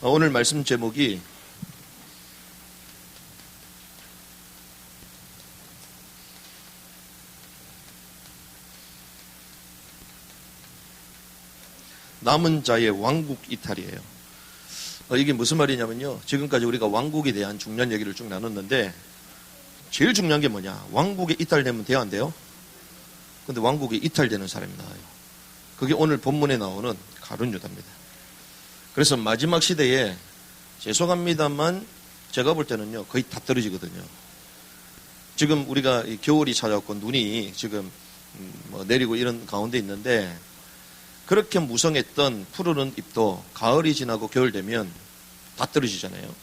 오늘 말씀 제목이 남은 자의 왕국 이탈이에요. 이게 무슨 말이냐면요, 지금까지 우리가 왕국에 대한 중요한 얘기를 쭉 나눴는데 제일 중요한 게 뭐냐, 왕국에 이탈되면 돼야 안 돼요? 근데 왕국에 이탈되는 사람이 나와요. 그게 오늘 본문에 나오는 가룟 유다입니다. 그래서 마지막 시대에, 죄송합니다만 제가 볼 때는요 거의 다 떨어지거든요. 지금 우리가 겨울이 찾아왔고 눈이 지금 내리고 이런 가운데 있는데, 그렇게 무성했던 푸르른 잎도 가을이 지나고 겨울 되면 다 떨어지잖아요.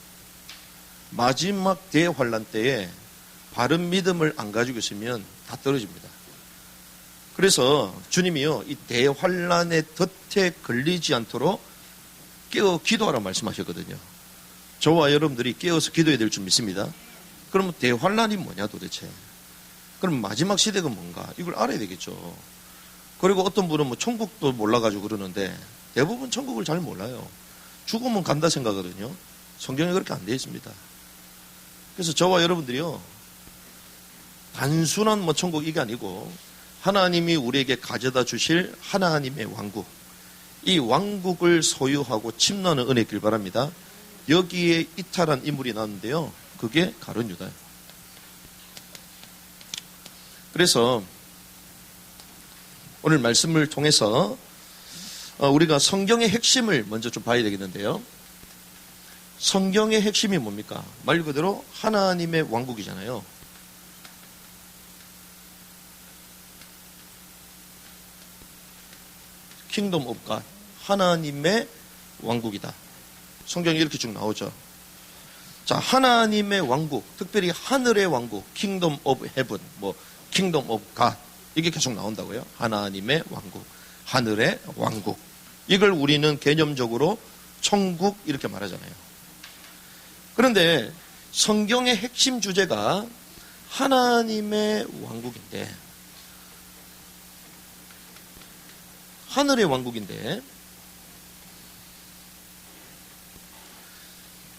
마지막 대환란 때에 바른 믿음을 안 가지고 있으면 다 떨어집니다. 그래서 주님이요, 이 대환란의 덫에 걸리지 않도록 깨어 기도하라 말씀하셨거든요. 저와 여러분들이 깨어서 기도해야 될 줄 믿습니다. 그러면 대환란이 뭐냐 도대체? 그럼 마지막 시대가 뭔가? 이걸 알아야 되겠죠. 그리고 어떤 분은 뭐 천국도 몰라가지고 그러는데 대부분 천국을 잘 몰라요. 죽으면 간다 생각하거든요. 성경에 그렇게 안 되어 있습니다. 그래서 저와 여러분들이요, 단순한 천국 이게 아니고 하나님이 우리에게 가져다 주실 하나님의 왕국, 이 왕국을 소유하고 침노하는 은혜 있길 바랍니다. 여기에 이탈한 인물이 나왔는데요, 그게 가룟 유다예요. 그래서 오늘 말씀을 통해서 우리가 성경의 핵심을 먼저 좀 봐야 되겠는데요. 성경의 핵심이 뭡니까? 말 그대로 하나님의 왕국이잖아요. 킹덤 오브 갓, 하나님의 왕국이다. 성경이 이렇게 쭉 나오죠. 자, 하나님의 왕국, 특별히 하늘의 왕국, 킹덤 오브 헤븐, 킹덤 오브 갓, 이게 계속 나온다고요. 하나님의 왕국, 하늘의 왕국. 이걸 우리는 개념적으로 천국 이렇게 말하잖아요. 그런데 성경의 핵심 주제가 하나님의 왕국인데, 하늘의 왕국인데,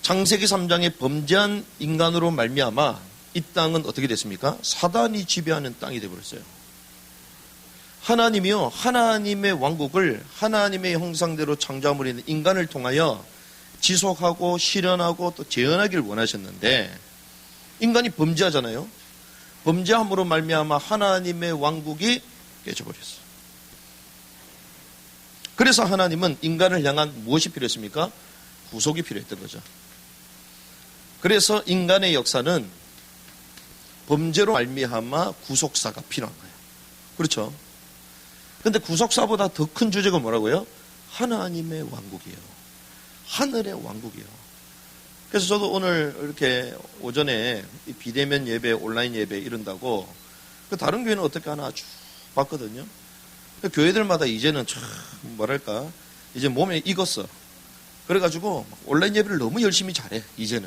창세기 3장에 범죄한 인간으로 말미암아 이 땅은 어떻게 됐습니까? 사단이 지배하는 땅이 되어버렸어요. 하나님이요, 하나님의 왕국을 하나님의 형상대로 창조함으로 인해 인간을 통하여 지속하고 실현하고 또 재현하기를 원하셨는데, 인간이 범죄하잖아요. 범죄함으로 말미암아 하나님의 왕국이 깨져버렸어요. 그래서 하나님은 인간을 향한 무엇이 필요했습니까? 구속이 필요했던 거죠. 그래서 인간의 역사는 범죄로 말미암아 구속사가 필요한 거예요. 그렇죠? 근데 구속사보다 더 큰 주제가 뭐라고요? 하나님의 왕국이에요. 하늘의 왕국이에요. 그래서 저도 오늘 이렇게 오전에 비대면 예배, 온라인 예배 이런다고 다른 교회는 어떻게 하나 쭉 봤거든요. 교회들마다 이제는 참 뭐랄까, 이제 몸에 익었어. 그래가지고 온라인 예배를 너무 열심히 잘해 이제는.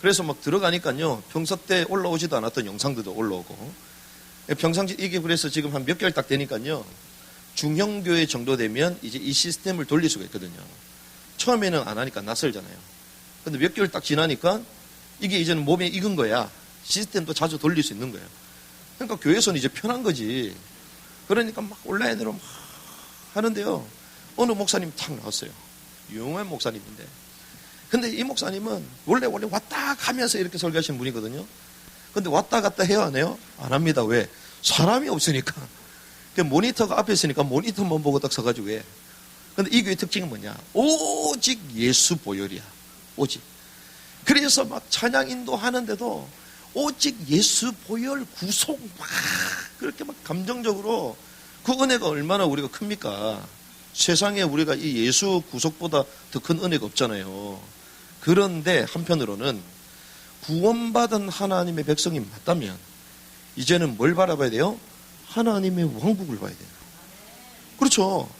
그래서 막 들어가니까요, 평소 때 올라오지도 않았던 영상들도 올라오고, 평상시 이게 그래서 지금 한 몇 개월 딱 되니까요, 중형교회 정도 되면 이제 이 시스템을 돌릴 수가 있거든요. 처음에는 안 하니까 낯설잖아요. 근데 몇 개월 딱 지나니까 이게 이제는 몸에 익은 거야. 시스템도 자주 돌릴 수 있는 거예요. 그러니까 교회에서는 이제 편한 거지. 그러니까 막 온라인으로 막 하는데요, 어느 목사님 탁 나왔어요. 유명한 목사님인데, 근데 이 목사님은 원래 왔다 가면서 이렇게 설교하시는 분이거든요. 근데 왔다 갔다 해요, 안 해요? 안 합니다. 왜? 사람이 없으니까. 모니터가 앞에 있으니까 모니터만 보고 딱 서가지고 해. 근데 이 교회 특징이 뭐냐? 오직 예수 보혈이야. 오직. 그래서 막 찬양 인도하는데도 오직 예수 보혈 구속 막 그렇게 막 감정적으로, 그 은혜가 얼마나 우리가 큽니까? 세상에 우리가 이 예수 구속보다 더 큰 은혜가 없잖아요. 그런데 한편으로는 구원받은 하나님의 백성이 맞다면 이제는 뭘 바라봐야 돼요? 하나님의 왕국을 봐야 돼요. 그렇죠.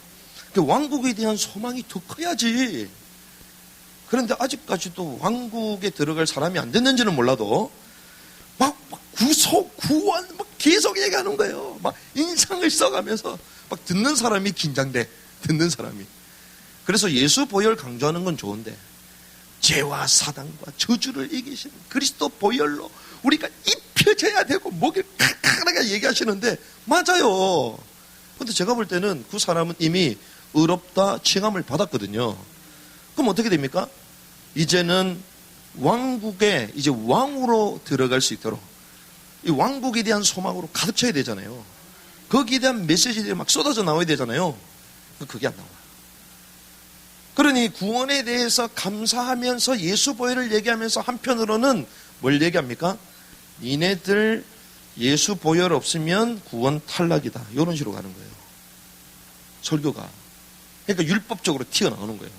왕국에 대한 소망이 더 커야지. 그런데 아직까지도 왕국에 들어갈 사람이 안 됐는지는 몰라도 막 구속, 구원 막 계속 얘기하는 거예요. 막 인상을 써가면서 막 듣는 사람이 긴장돼. 듣는 사람이. 그래서 예수 보혈 강조하는 건 좋은데 죄와 사단과 저주를 이기시는 그리스도 보혈로 우리가 입혀져야 되고 목을 칼칼하게 얘기하시는데 맞아요. 근데 제가 볼 때는 그 사람은 이미 의롭다 칭함을 받았거든요. 그럼 어떻게 됩니까? 이제는 왕국에 이제 왕으로 들어갈 수 있도록 이 왕국에 대한 소망으로 가득 차야 되잖아요. 거기에 대한 메시지들이 막 쏟아져 나와야 되잖아요. 그게 안 나와요. 그러니 구원에 대해서 감사하면서 예수 보혈을 얘기하면서 한편으로는 뭘 얘기합니까? 니네들 예수 보혈 없으면 구원 탈락이다. 이런 식으로 가는 거예요. 설교가. 그러니까 율법적으로 튀어나오는 거예요.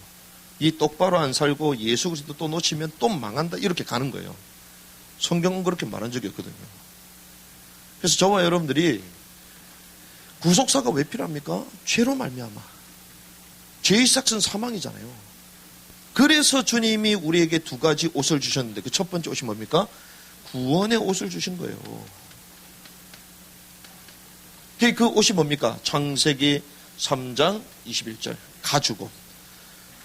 이 똑바로 안 살고 예수 그리스도 또 놓치면 또 망한다. 이렇게 가는 거예요. 성경은 그렇게 말한 적이 없거든요. 그래서 저와 여러분들이 구속사가 왜 필요합니까? 죄로 말미암아. 죄의 삭은 사망이잖아요. 그래서 주님이 우리에게 두 가지 옷을 주셨는데 그 첫 번째 옷이 뭡니까? 구원의 옷을 주신 거예요. 그 옷이 뭡니까? 창세기 3장 21절 가죽옷.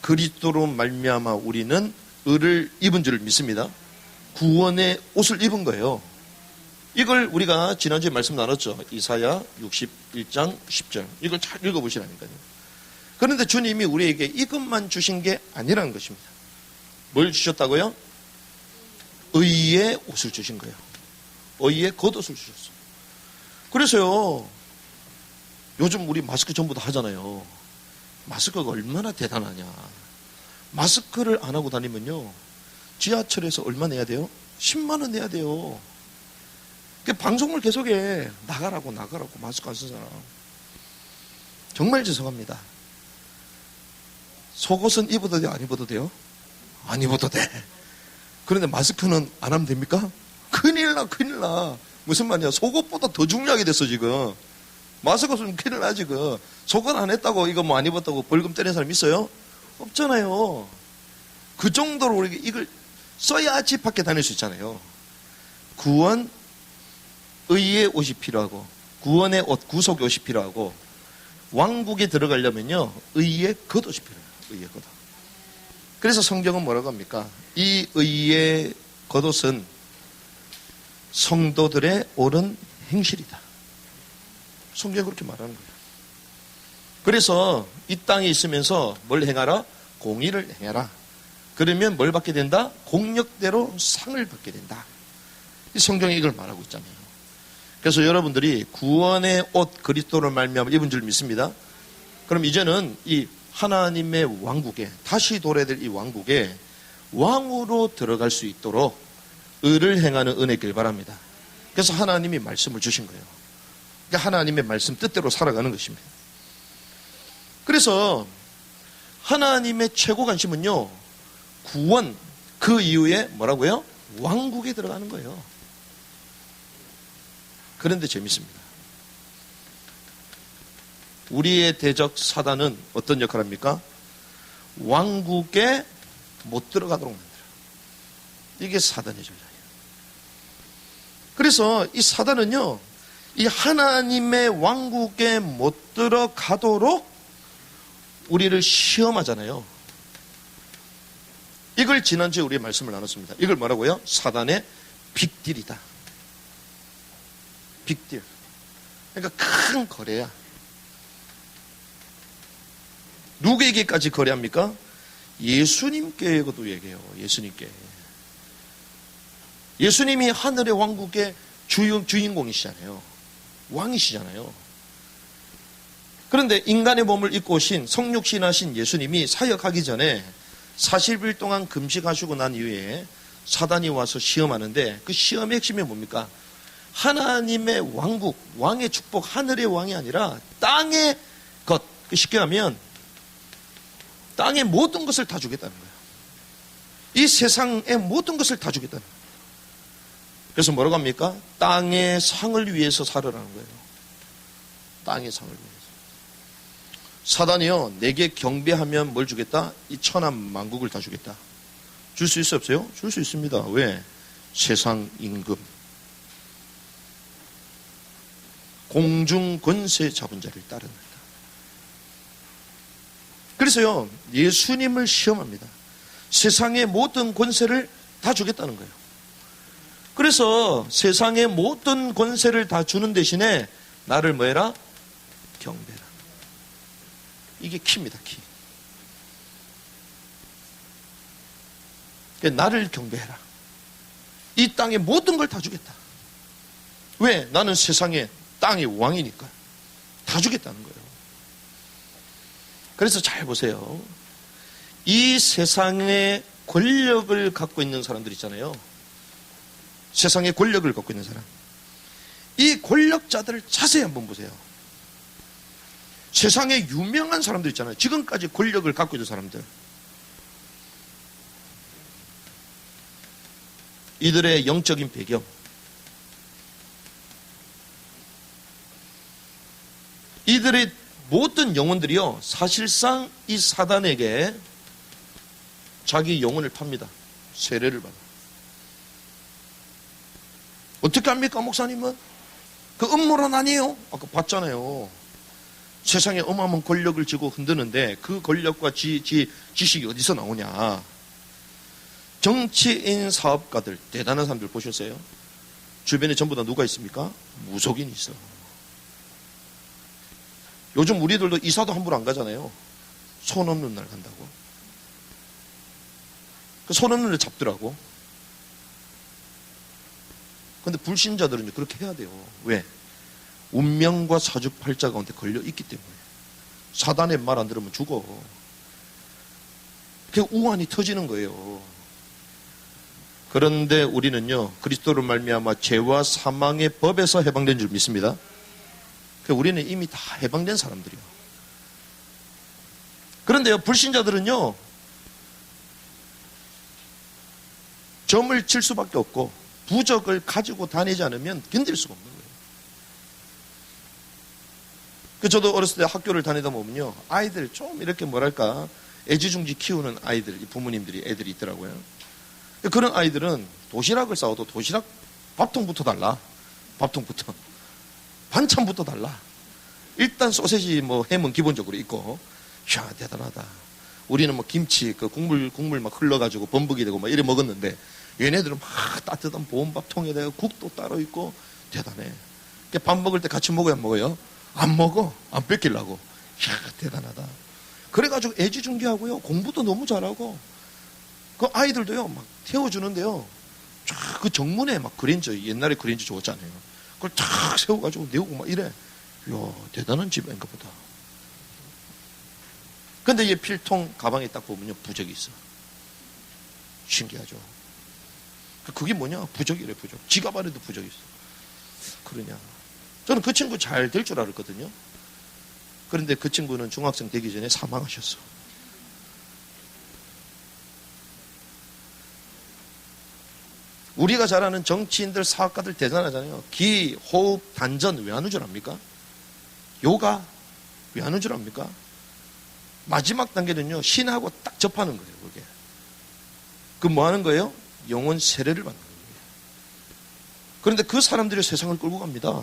그리스도로 말미암아 우리는 의를 입은 줄 믿습니다. 구원의 옷을 입은 거예요. 이걸 우리가 지난주에 말씀 나눴죠. 이사야 61장 10절. 이걸 잘 읽어보시라니까요. 그런데 주님이 우리에게 이것만 주신 게 아니라는 것입니다. 뭘 주셨다고요? 의의 옷을 주신 거예요. 의의 겉옷을 주셨어요. 그래서요, 요즘 우리 마스크 전부 다 하잖아요. 마스크가 얼마나 대단하냐. 마스크를 안 하고 다니면요, 지하철에서 얼마 내야 돼요? 10만 원 내야 돼요. 방송을 계속해. 나가라고 마스크 안 쓴 사람. 정말 죄송합니다. 속옷은 입어도 돼요? 안 입어도 돼요? 안 입어도 돼. 그런데 마스크는 안 하면 됩니까? 큰일 나. 무슨 말이야? 속옷보다 더 중요하게 됐어, 지금. 마스크 쓰면 큰일 나, 지금. 속옷 안 했다고, 이거 뭐 안 입었다고 벌금 때리는 사람 있어요? 없잖아요. 그 정도로 우리 이걸 써야지 밖에 다닐 수 있잖아요. 구원, 의의 옷이 필요하고, 구원의 옷, 구속의 옷이 필요하고, 왕국에 들어가려면요, 의의 겉옷이 필요해요. 의의 겉옷. 그래서 성경은 뭐라고 합니까? 이 의의 겉옷은 성도들의 옳은 행실이다. 성경이 그렇게 말하는 거예요. 그래서 이 땅에 있으면서 뭘 행하라? 공의를 행해라. 그러면 뭘 받게 된다? 공력대로 상을 받게 된다. 이 성경이 이걸 말하고 있잖아요. 그래서 여러분들이 구원의 옷 그리스도를 말미암아 입은 줄 믿습니다. 그럼 이제는 이 하나님의 왕국에, 다시 돌아야 될 이 왕국에 왕으로 들어갈 수 있도록 의를 행하는 은혜길 바랍니다. 그래서 하나님이 말씀을 주신 거예요. 그러니까 하나님의 말씀 뜻대로 살아가는 것입니다. 그래서 하나님의 최고 관심은요, 구원, 그 이후에 뭐라고요? 왕국에 들어가는 거예요. 그런데 재밌습니다. 우리의 대적 사단은 어떤 역할을 합니까? 왕국에 못 들어가도록 만들어요. 이게 사단의 전략이에요. 그래서 이 사단은요, 이 하나님의 왕국에 못 들어가도록 우리를 시험하잖아요. 이걸 지난주에 우리 말씀을 나눴습니다. 이걸 뭐라고요? 사단의 빅딜이다. 빅딜. 그러니까 큰 거래야. 누구에게까지 거래합니까? 예수님께도 얘기해요. 예수님께. 예수님이 하늘의 왕국의 주인공이시잖아요. 왕이시잖아요. 그런데 인간의 몸을 입고 오신 성육신하신 예수님이 사역하기 전에 40일 동안 금식하시고 난 이후에 사단이 와서 시험하는데 그 시험의 핵심이 뭡니까? 하나님의 왕국, 왕의 축복, 하늘의 왕이 아니라 땅의 것. 쉽게 하면 땅의 모든 것을 다 주겠다는 거예요. 이 세상의 모든 것을 다 주겠다는 거예요. 그래서 뭐라고 합니까? 땅의 상을 위해서 살으라는 거예요. 땅의 상을 위해서. 사단이요, 내게 경배하면 뭘 주겠다? 이 천한 만국을 다 주겠다. 줄 수 있어요, 없어요? 줄 수 있습니다. 왜? 세상 임금. 공중 권세 잡은 자를 따르는다. 그래서요, 예수님을 시험합니다. 세상의 모든 권세를 다 주겠다는 거예요. 그래서 세상의 모든 권세를 다 주는 대신에 나를 뭐 해라? 경배라. 이게 키입니다, 키. 나를 경배해라. 이 땅의 모든 걸 다 주겠다. 왜? 나는 세상의 땅의 왕이니까. 다 주겠다는 거예요. 그래서 잘 보세요. 이 세상의 권력을 갖고 있는 사람들 있잖아요. 세상의 권력을 갖고 있는 사람. 이 권력자들을 자세히 한번 보세요. 세상에 유명한 사람들 있잖아요. 지금까지 권력을 갖고 있는 사람들. 이들의 영적인 배경. 이들의 모든 영혼들이요, 사실상 이 사단에게 자기 영혼을 팝니다. 세례를 받아. 어떻게 합니까, 목사님은? 그 음모론 아니에요? 아까 봤잖아요. 세상에 어마어마한 권력을 쥐고 흔드는데 그 권력과 지식이 어디서 나오냐? 정치인, 사업가들, 대단한 사람들 보셨어요? 주변에 전부 다 누가 있습니까? 무속인이 있어. 요즘 우리들도 이사도 함부로 안 가잖아요. 손 없는 날 간다고. 그 손 없는 날 잡더라고. 근데 불신자들은 그렇게 해야 돼요. 왜? 운명과 사주팔자 가운데 걸려 있기 때문에. 사단의 말 안 들으면 죽어. 그 우환이 터지는 거예요. 그런데 우리는요, 그리스도로 말미암아 죄와 사망의 법에서 해방된 줄 믿습니다. 우리는 이미 다 해방된 사람들이요. 그런데요, 불신자들은요, 점을 칠 수밖에 없고 부적을 가지고 다니지 않으면 견딜 수가 없는 거예요. 저도 어렸을 때 학교를 다니다 보면요, 아이들 좀 이렇게 뭐랄까 애지중지 키우는 아이들, 부모님들이 애들이 있더라고요. 그런 아이들은 도시락을 싸워도 도시락 밥통부터 달라. 밥통부터. 반찬부터 달라. 일단 소세지 뭐 햄은 기본적으로 있고. 이야, 대단하다. 우리는 뭐 김치 그 국물 막 흘러가지고 범벅이 되고 막 이래 먹었는데 얘네들은 막 따뜻한 보온밥통에다가 국도 따로 있고 대단해. 밥 먹을 때 같이 먹어야 안 먹어요? 안 먹어. 안 뺏기려고. 이야, 대단하다. 그래가지고 애지중지하고요. 공부도 너무 잘하고. 그 아이들도요, 막 태워주는데요. 쫙 그 정문에 막 그랜저, 옛날에 그랜저 좋았잖아요. 그걸 탁 세워가지고 내우고 막 이래. 이야, 대단한 집인가 보다. 근데 얘 필통 가방에 딱 보면요, 부적이 있어. 신기하죠. 그게 뭐냐? 부적이래, 부적. 지갑 안에도 부적이 있어. 그러냐. 저는 그 친구 잘 될 줄 알았거든요. 그런데 그 친구는 중학생 되기 전에 사망하셨어. 우리가 잘 아는 정치인들, 사업가들 대단하잖아요. 기, 호흡, 단전 왜 하는 줄 압니까? 요가 왜 하는 줄 압니까? 마지막 단계는요, 신하고 딱 접하는 거예요, 그게. 그 뭐 하는 거예요? 영혼 세례를 받는 거예요. 그런데 그 사람들이 세상을 끌고 갑니다.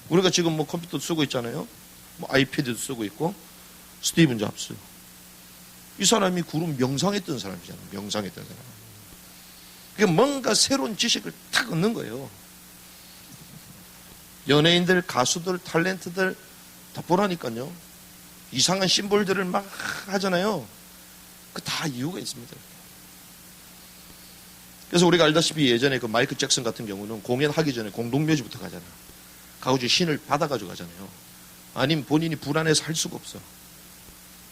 우리가 지금 뭐 컴퓨터도 쓰고 있잖아요. 뭐 아이패드도 쓰고 있고, 스티븐 잡스. 이 사람이 구름 명상했던 사람이잖아요. 명상했던 사람. 그게 뭔가 새로운 지식을 탁 얻는 거예요. 연예인들, 가수들, 탤런트들 다 보라니까요. 이상한 심볼들을 막 하잖아요. 그 다 이유가 있습니다. 그래서 우리가 알다시피 예전에 그 마이클 잭슨 같은 경우는 공연하기 전에 공동묘지부터 가잖아요. 가가지고 신을 받아가지고 가잖아요. 아니면 본인이 불안해서 할 수가 없어.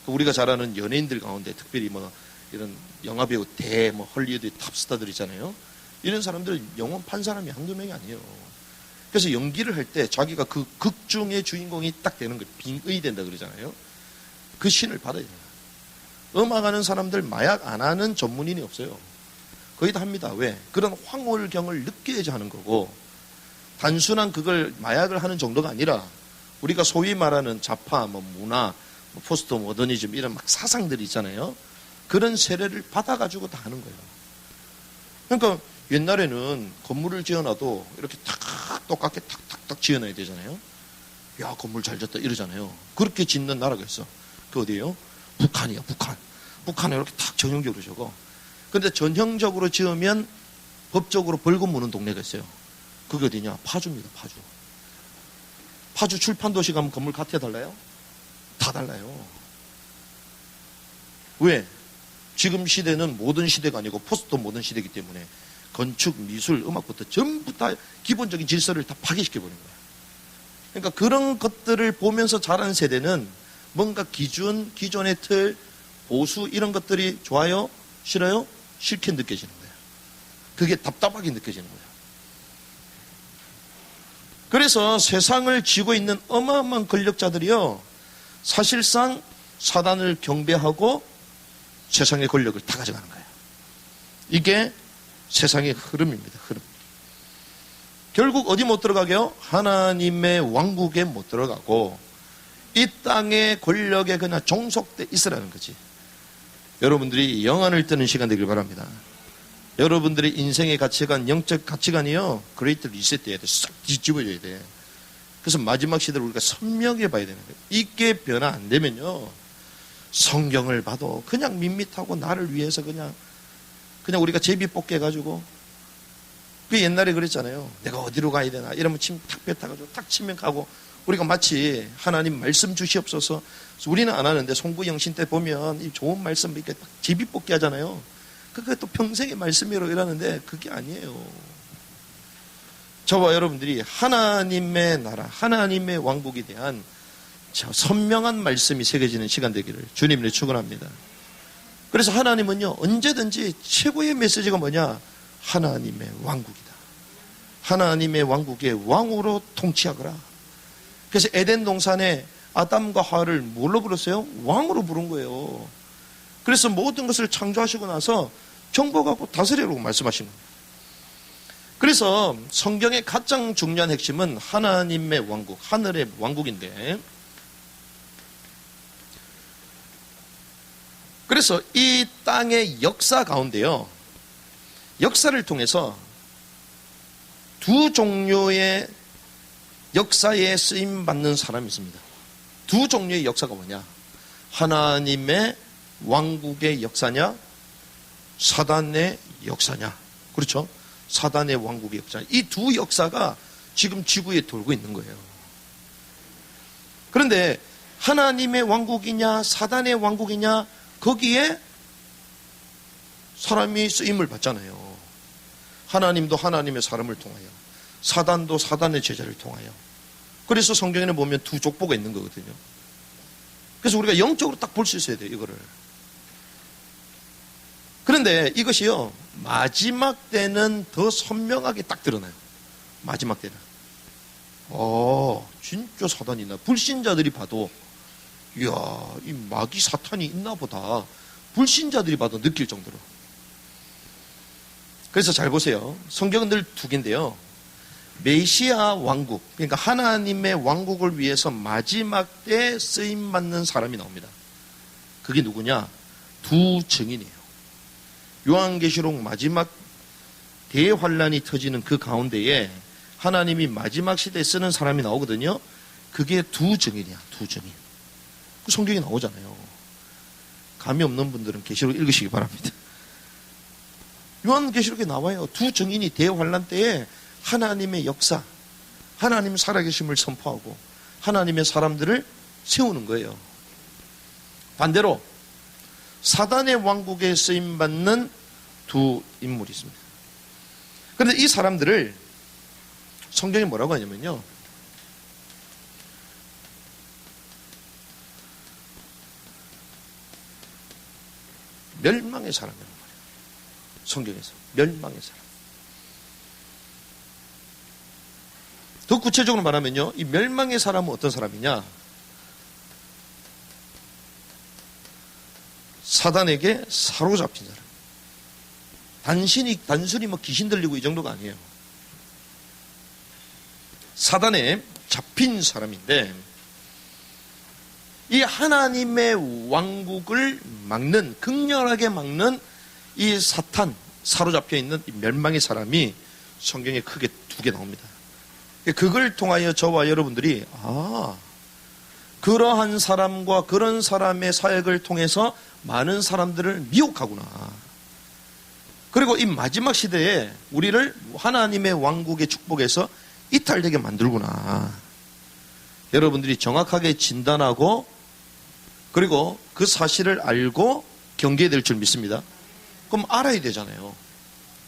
우리가 잘 아는 연예인들 가운데 특별히 뭐 이런 영화배우 뭐 헐리우드 탑스타들 있잖아요. 이런 사람들 영혼 판 사람이 한두 명이 아니에요. 그래서 연기를 할 때 자기가 그 극 중의 주인공이 딱 되는 거 빙의 된다 그러잖아요. 그 신을 받아야 돼요. 음악하는 사람들 마약 안 하는 전문인이 없어요. 거의 다 합니다. 왜? 그런 황홀경을 느껴야지 하는 거고, 단순한 그걸 마약을 하는 정도가 아니라 우리가 소위 말하는 좌파, 뭐 문화, 뭐 포스트 모더니즘 이런 막 사상들이 있잖아요. 그런 세례를 받아가지고 다 하는 거예요. 그러니까 옛날에는 건물을 지어놔도 이렇게 탁 똑같게 탁탁탁 지어놔야 되잖아요. 야, 건물 잘 짓다 이러잖아요. 그렇게 짓는 나라가 있어. 그 어디예요? 북한이야, 북한. 북한에 이렇게 탁 전형적으로 적어. 근데 전형적으로 지으면 법적으로 벌금 무는 동네가 있어요. 그게 어디냐? 파주입니다, 파주. 파주 출판도시 가면 건물 같아 달라요? 다 달라요. 왜? 지금 시대는 모던 시대가 아니고 포스트 모던 시대이기 때문에 건축, 미술, 음악부터 전부 다 기본적인 질서를 다 파괴시켜버린 거예요. 그러니까 그런 것들을 보면서 자란 세대는 뭔가 기준, 기존의 틀, 보수 이런 것들이 좋아요? 싫어요? 싫게 느껴지는 거예요. 그게 답답하게 느껴지는 거예요. 그래서 세상을 쥐고 있는 어마어마한 권력자들이요, 사실상 사단을 경배하고 세상의 권력을 다 가져가는 거예요. 이게 세상의 흐름입니다. 흐름. 결국 어디 못 들어가게요? 하나님의 왕국에 못 들어가고 이 땅의 권력에 그냥 종속돼 있으라는 거지. 여러분들이 영안을 뜨는 시간 되길 바랍니다. 여러분들의 인생의 가치관, 영적 가치관이요, 그레이트 리셋 돼야 돼. 싹 뒤집어져야 돼. 그래서 마지막 시대를 우리가 선명히 봐야 되는 거예요. 이게 변화 안 되면요, 성경을 봐도 그냥 밋밋하고 나를 위해서 그냥 우리가 제비 뽑게 해가지고, 그 옛날에 그랬잖아요. 내가 어디로 가야 되나 이러면 침 탁 뱉어가지고 탁 치면 가고, 우리가 마치 하나님 말씀 주시옵소서, 우리는 안 하는데 송부영신 때 보면 이 좋은 말씀 이렇게 딱 제비 뽑기 하잖아요. 그게 또 평생의 말씀이라고 이러는데 그게 아니에요. 저와 여러분들이 하나님의 나라, 하나님의 왕국에 대한 선명한 말씀이 새겨지는 시간 되기를 주님을 축원합니다. 그래서 하나님은요, 언제든지 최고의 메시지가 뭐냐? 하나님의 왕국이다. 하나님의 왕국의 왕으로 통치하거라. 그래서 에덴 동산에 아담과 하와를 뭘로 불렀어요? 왕으로 부른 거예요. 그래서 모든 것을 창조하시고 나서 정복하고 다스리라고 말씀하신 겁니다. 그래서 성경의 가장 중요한 핵심은 하나님의 왕국, 하늘의 왕국인데, 그래서 이 땅의 역사 가운데요, 역사를 통해서 두 종류의 역사에 쓰임받는 사람이 있습니다. 두 종류의 역사가 뭐냐? 하나님의 왕국의 역사냐, 사단의 역사냐. 그렇죠? 사단의 왕국의 역사냐. 이 두 역사가 지금 지구에 돌고 있는 거예요. 그런데 하나님의 왕국이냐 사단의 왕국이냐, 거기에 사람이 쓰임을 받잖아요. 하나님도 하나님의 사람을 통하여, 사단도 사단의 제자를 통하여. 그래서 성경에는 보면 두 족보가 있는 거거든요. 그래서 우리가 영적으로 딱 볼 수 있어야 돼요, 이거를. 그런데 이것이요, 마지막 때는 더 선명하게 딱 드러나요. 마지막 때는. 진짜 사단이 있나. 불신자들이 봐도, 이야, 이 마귀 사탄이 있나 보다. 불신자들이 봐도 느낄 정도로. 그래서 잘 보세요. 성경은 늘 두 개인데요. 메시아 왕국, 그러니까 하나님의 왕국을 위해서 마지막 때 쓰임받는 사람이 나옵니다. 그게 누구냐? 두 증인이에요. 요한계시록 마지막 대환란이 터지는 그 가운데에 하나님이 마지막 시대에 쓰는 사람이 나오거든요. 그게 두 증인이야, 두 증인. 그 성경에 나오잖아요. 감이 없는 분들은 계시록 읽으시기 바랍니다. 요한계시록에 나와요. 두 증인이 대환란 때에 하나님의 역사, 하나님 살아계심을 선포하고 하나님의 사람들을 세우는 거예요. 반대로 사단의 왕국에 쓰임받는 두 인물이 있습니다. 그런데 이 사람들을 성경이 뭐라고 하냐면요, 멸망의 사람이라고 말해요. 성경에서 멸망의 사람. 더 구체적으로 말하면요, 이 멸망의 사람은 어떤 사람이냐? 사단에게 사로잡힌 사람. 단순히 뭐 귀신 들리고 이 정도가 아니에요. 사단에 잡힌 사람인데, 이 하나님의 왕국을 막는, 극렬하게 막는 이 사탄, 사로잡혀 있는 이 멸망의 사람이 성경에 크게 두 개 나옵니다. 그걸 통하여 저와 여러분들이 그러한 사람과 그런 사람의 사역을 통해서 많은 사람들을 미혹하구나. 그리고 이 마지막 시대에 우리를 하나님의 왕국의 축복에서 이탈되게 만들구나. 여러분들이 정확하게 진단하고 그리고 그 사실을 알고 경계해야 될 줄 믿습니다. 그럼 알아야 되잖아요.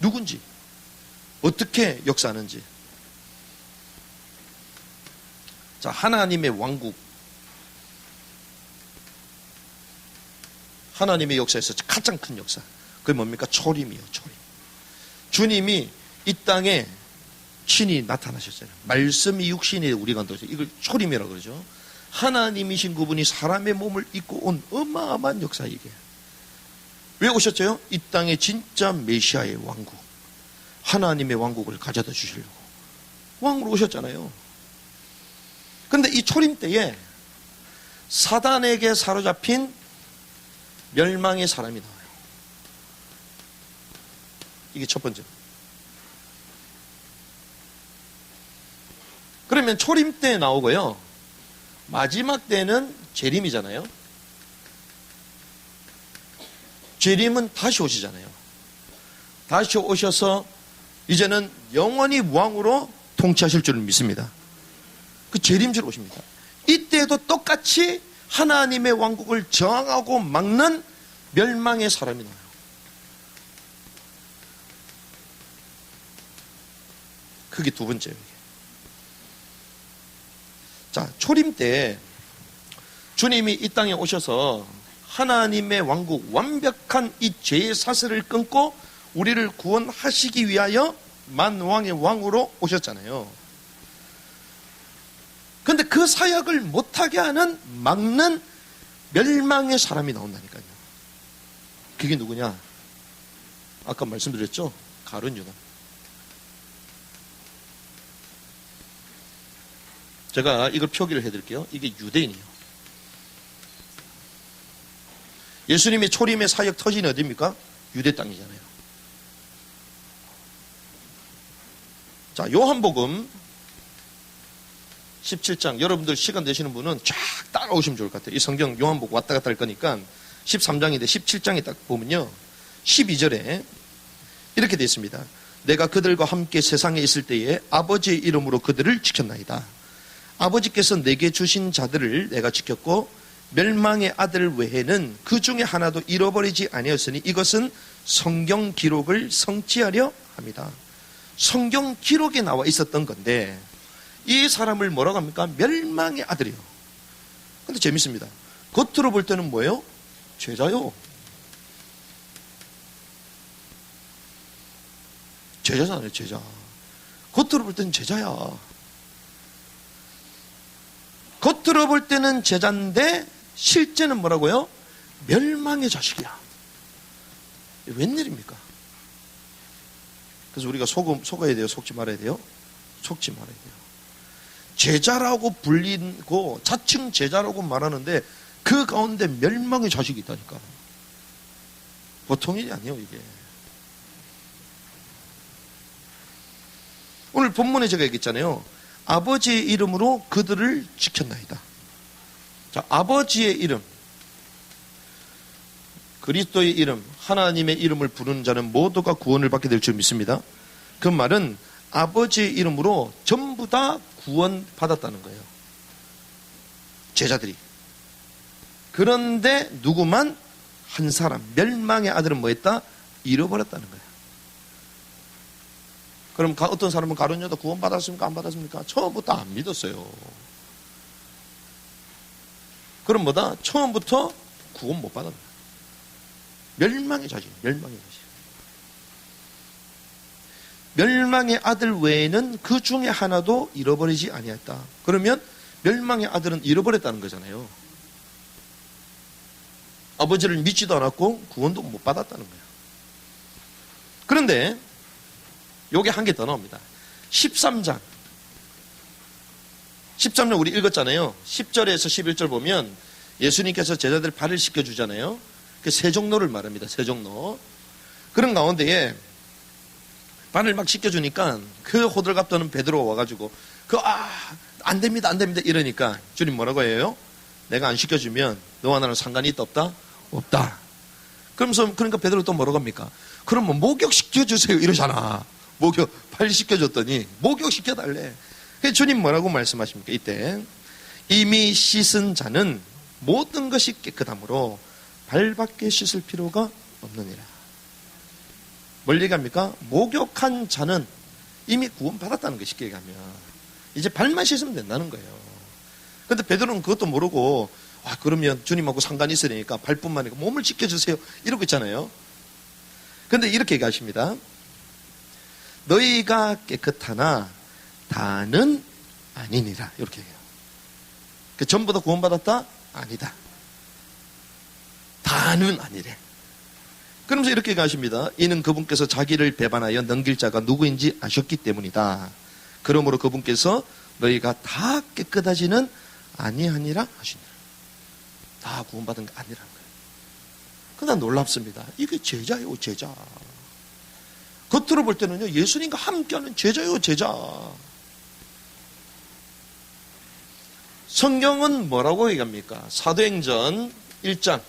누군지, 어떻게 역사하는지. 자, 하나님의 왕국. 하나님의 역사에서 가장 큰 역사. 그게 뭡니까? 초림이요, 초림. 주님이 이 땅에 친히 나타나셨어요. 말씀이 육신에 우리가 넣어서 이걸 초림이라고 그러죠. 하나님이신 그분이 사람의 몸을 입고 온 어마어마한 역사 이게. 왜 오셨죠? 이 땅에 진짜 메시아의 왕국, 하나님의 왕국을 가져다 주시려고 왕으로 오셨잖아요. 그런데 이 초림 때에 사단에게 사로잡힌 멸망의 사람이 나와요. 이게 첫 번째. 그러면 초림 때 나오고요. 마지막 때는 재림이잖아요. 재림은 다시 오시잖아요. 다시 오셔서 이제는 영원히 왕으로 통치하실 줄을 믿습니다. 그 재림주로 오십니다. 이때도 똑같이 하나님의 왕국을 저항하고 막는 멸망의 사람이 나와요. 그게 두 번째예요. 자, 초림 때 주님이 이 땅에 오셔서 하나님의 왕국, 완벽한 이 죄의 사슬을 끊고 우리를 구원하시기 위하여 만왕의 왕으로 오셨잖아요. 그런데 그 사역을 못하게 하는, 막는 멸망의 사람이 나온다니까요. 그게 누구냐? 아까 말씀드렸죠? 가룟 유다. 제가 이걸 표기를 해드릴게요. 이게 유대인이에요. 예수님의 초림의 사역 터진이 어디입니까? 유대 땅이잖아요. 자, 요한복음 17장, 여러분들 시간 되시는 분은 쫙 따라오시면 좋을 것 같아요. 이 성경 요한복음 왔다 갔다 할 거니까 13장인데 17장에 딱 보면요, 12절에 이렇게 되어 있습니다. 내가 그들과 함께 세상에 있을 때에 아버지의 이름으로 그들을 지켰나이다. 아버지께서 내게 주신 자들을 내가 지켰고 멸망의 아들 외에는 그 중에 하나도 잃어버리지 아니었으니 이것은 성경 기록을 성취하려 합니다. 성경 기록에 나와 있었던 건데 이 사람을 뭐라고 합니까? 멸망의 아들이요. 근데 재밌습니다. 겉으로 볼 때는 뭐예요? 제자요. 제자잖아요, 제자. 겉으로 볼 때는 제자야. 겉으로 볼 때는 제자인데 실제는 뭐라고요? 멸망의 자식이야. 웬일입니까? 그래서 우리가 속아야 돼요? 속지 말아야 돼요? 속지 말아야 돼요. 제자라고 불리고 자칭 제자라고 말하는데 그 가운데 멸망의 자식이 있다니까. 보통 일이 아니에요, 이게. 오늘 본문에 제가 얘기했잖아요. 아버지의 이름으로 그들을 지켰나이다. 자, 아버지의 이름, 그리스도의 이름, 하나님의 이름을 부르는 자는 모두가 구원을 받게 될 줄 믿습니다. 그 말은 아버지의 이름으로 전부 다 구원받았다는 거예요. 제자들이. 그런데 누구만 한 사람, 멸망의 아들은 뭐 했다? 잃어버렸다는 거예요. 그럼 어떤 사람은 가룟 유다 구원 받았습니까? 안 받았습니까? 처음부터 안 믿었어요. 그럼 뭐다? 처음부터 구원 못 받았다. 멸망의 자식, 멸망의 자식. 멸망의 아들 외에는 그 중에 하나도 잃어버리지 아니했다. 그러면 멸망의 아들은 잃어버렸다는 거잖아요. 아버지를 믿지도 않았고 구원도 못 받았다는 거예요. 그런데 요게 한 개 더 나옵니다. 13장 우리 읽었잖아요. 10절에서 11절 보면 예수님께서 제자들 발을 씻겨주잖아요. 그 세종로를 말합니다. 세종로. 그런 가운데에 발을 막 씻겨주니까 그 호들갑 떠는 베드로가 와가지고 안 됩니다, 안 됩니다. 이러니까 주님 뭐라고 해요? 내가 안 시켜주면 너와 나는 상관이 있다, 없다? 없다. 그러니까 베드로 또 뭐라고 합니까? 그러면 목욕시켜주세요. 이러잖아. 빨리 시켜줬더니 목욕시켜달래. 주님 뭐라고 말씀하십니까? 이때 이미 씻은 자는 모든 것이 깨끗하므로 발밖에 씻을 필요가 없느니라. 뭘 얘기합니까? 목욕한 자는 이미 구원받았다는 거 쉽게 얘기하면 이제 발만 씻으면 된다는 거예요. 근데 베드로는 그것도 모르고 그러면 주님하고 상관이 있으니까 발뿐만 아니라 몸을 지켜주세요 이러고 있잖아요. 근데 이렇게 얘기하십니다. 너희가 깨끗하나 다는 아니니라. 이렇게 해요. 전부 다 구원받았다? 아니다. 다는 아니래. 그러면서 이렇게 얘기하십니다. 이는 그분께서 자기를 배반하여 넘길 자가 누구인지 아셨기 때문이다. 그러므로 그분께서 너희가 다 깨끗하지는 아니하니라 하시니라. 다 구원받은 게 아니라는 거예요. 그러나 놀랍습니다. 이게 제자요, 제자. 겉으로 볼 때는요, 예수님과 함께하는 제자요, 제자. 성경은 뭐라고 얘기합니까? 사도행전 1장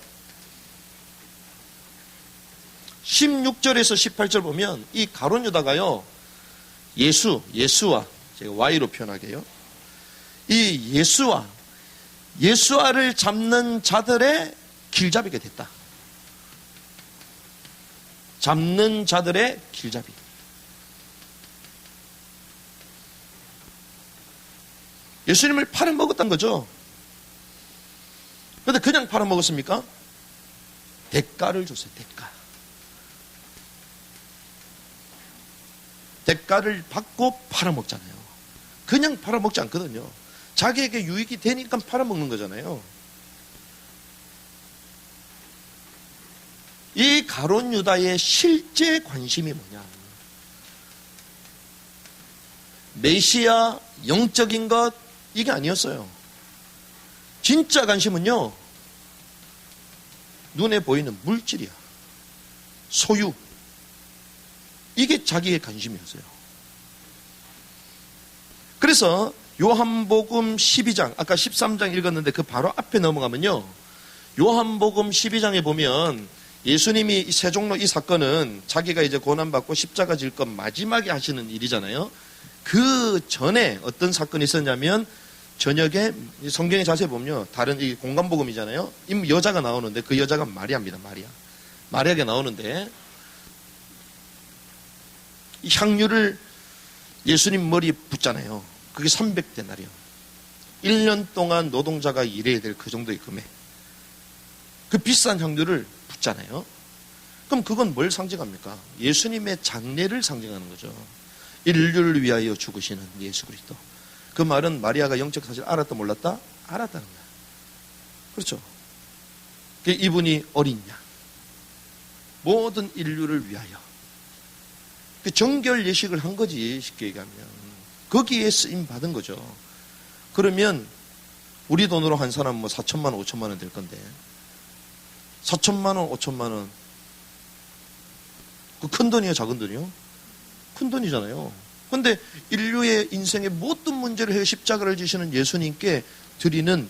16절에서 18절 보면 이 가룟 유다가요, 예수와 제가 Y로 표현하게요. 이 예수와를 잡는 자들의 길잡이가 됐다. 잡는 자들의 길잡이. 예수님을 팔아먹었던 거죠. 그런데 그냥 팔아먹었습니까? 대가를 줬어요. 대가를 받고 팔아먹잖아요. 그냥 팔아먹지 않거든요. 자기에게 유익이 되니까 팔아먹는 거잖아요. 이 가룟 유다의 실제 관심이 뭐냐? 메시아, 영적인 것, 이게 아니었어요. 진짜 관심은요, 눈에 보이는 물질이야. 소유. 이게 자기의 관심이었어요. 그래서 요한복음 12장, 아까 13장 읽었는데 그 바로 앞에 넘어가면요, 요한복음 12장에 보면 예수님이 이 세종로 이 사건은 자기가 이제 고난받고 십자가 질 것 마지막에 하시는 일이잖아요. 그 전에 어떤 사건이 있었냐면 저녁에 성경에 자세히 보면요, 다른 이 공간복음이잖아요. 여자가 나오는데 그 여자가 마리아입니다. 마리아가 나오는데 이 향유를 예수님 머리에 붓잖아요. 그게 300데나리온. 1년 동안 노동자가 일해야 될 그 정도의 금액. 그 비싼 향유를 붓잖아요. 그럼 그건 뭘 상징합니까? 예수님의 장례를 상징하는 거죠. 인류를 위하여 죽으시는 예수 그리스도. 그 말은 마리아가 영적 사실 알았다 몰랐다? 알았다는 거야. 그렇죠. 이분이 어린 양. 모든 인류를 위하여. 정결 예식을 한 거지, 쉽게 얘기하면. 거기에 쓰임 받은 거죠. 그러면 우리 돈으로 한 사람 4천만 원, 5천만 원 될 건데 4천만 원, 5천만 원. 그 큰 돈이에요, 작은 돈이요? 큰 돈이잖아요. 그런데 인류의 인생의 모든 문제를 해서 십자가를 지시는 예수님께 드리는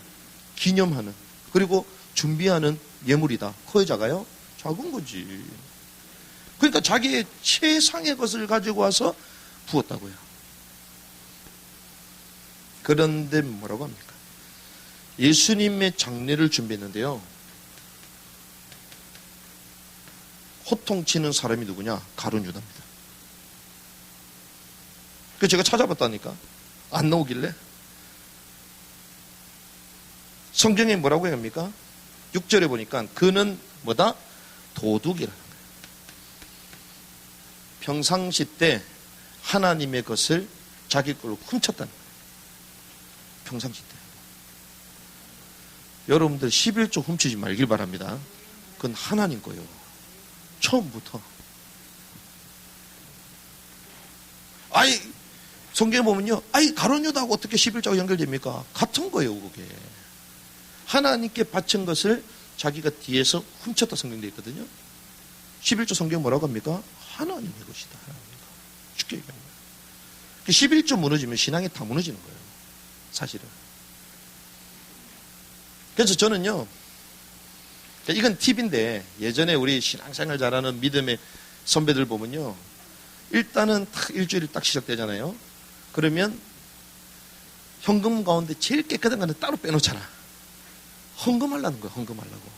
기념하는, 그리고 준비하는 예물이다. 커요, 작아요? 작은 거지. 그러니까 자기의 최상의 것을 가지고 와서 부었다고요. 그런데 뭐라고 합니까? 예수님의 장례를 준비했는데요, 호통치는 사람이 누구냐? 가룟 유다입니다. 그래서 제가 찾아봤다니까. 안 나오길래. 성경에 뭐라고 합니까? 6절에 보니까 그는 뭐다? 도둑이라는 거예요. 평상시 때 하나님의 것을 자기 걸로 훔쳤다는 거예요. 평상시 때. 여러분들 11조 훔치지 말길 바랍니다. 그건 하나님 거예요. 처음부터. 성경에 보면요, 가룟 유다하고 어떻게 11조가 연결됩니까? 같은 거예요, 그게. 하나님께 바친 것을 자기가 뒤에서 훔쳤다 성경되어 있거든요. 11조 성경 뭐라고 합니까? 하나님의 것이다. 하나님의 것. 쉽게 얘기합니다. 11조 무너지면 신앙이 다 무너지는 거예요. 사실은. 그래서 저는요, 이건 팁인데, 예전에 우리 신앙생활 잘하는 믿음의 선배들 보면요, 일단은 딱 일주일이 딱 시작되잖아요. 그러면 헌금 가운데 제일 깨끗한 거는 따로 빼놓잖아. 헌금하려는 거야, 헌금하려고.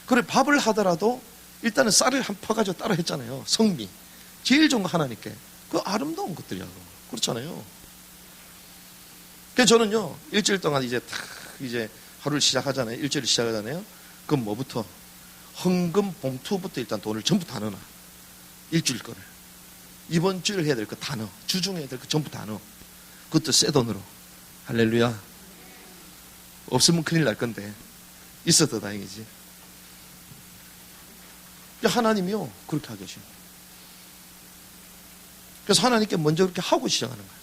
그래, 밥을 하더라도 일단은 쌀을 한 퍼가지고 따로 했잖아요. 성미. 제일 좋은 거 하나님께. 그 아름다운 것들이야. 그렇잖아요. 그래서 저는요, 일주일 동안 이제 하루를 시작하잖아요. 일주일을 시작하잖아요. 그럼 뭐부터? 헌금 봉투부터 일단 돈을 전부 다 넣어놔. 일주일 거를. 이번 주일 해야 될 거 다 넣어. 주중에 해야 될 거 전부 다 넣어. 그것도 새 돈으로. 할렐루야. 없으면 큰일 날 건데. 있어도 다행이지. 하나님이요, 그렇게 하게 하십니다. 그래서 하나님께 먼저 그렇게 하고 시작하는 거예요.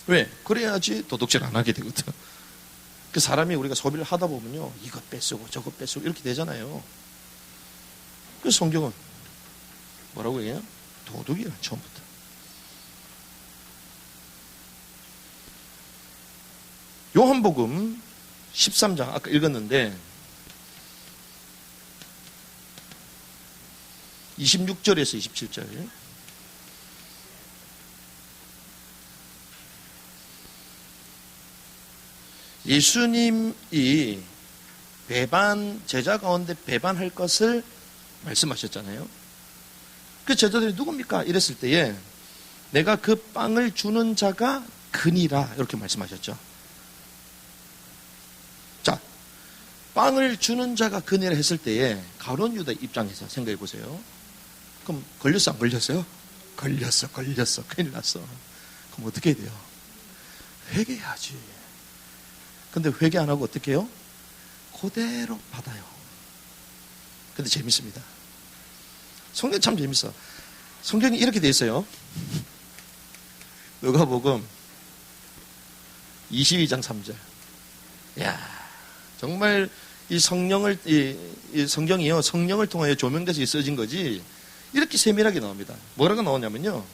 왜? 그래야지 도둑질 안 하게 되거든. 그 사람이 우리가 소비를 하다 보면요, 이것 뺏쓰고 저것 뺏쓰고 이렇게 되잖아요. 그래서 성경은 뭐라고 얘기해요? 도둑이야, 처음부터. 요한복음 13장 아까 읽었는데 26절에서 27절. 예수님이 제자 가운데 배반할 것을 말씀하셨잖아요. 그 제자들이 누굽니까? 이랬을 때에 내가 그 빵을 주는 자가 그니라 이렇게 말씀하셨죠. 자, 빵을 주는 자가 그니라 했을 때에 가룟 유다 입장에서 생각해 보세요. 그럼 걸렸어 안 걸렸어요? 걸렸어. 큰일 났어. 그럼 어떻게 해야 돼요? 회개해야지. 근데 회개 안 하고 어떻게 해요? 그대로 받아요. 근데 재밌습니다. 성경 참 재밌어. 성경이 이렇게 돼 있어요. 누가복음 22장 3절. 야, 정말 이 성경이요, 성령을 통하여 조명돼서 써진 거지. 이렇게 세밀하게 나옵니다. 뭐라고 나오냐면요,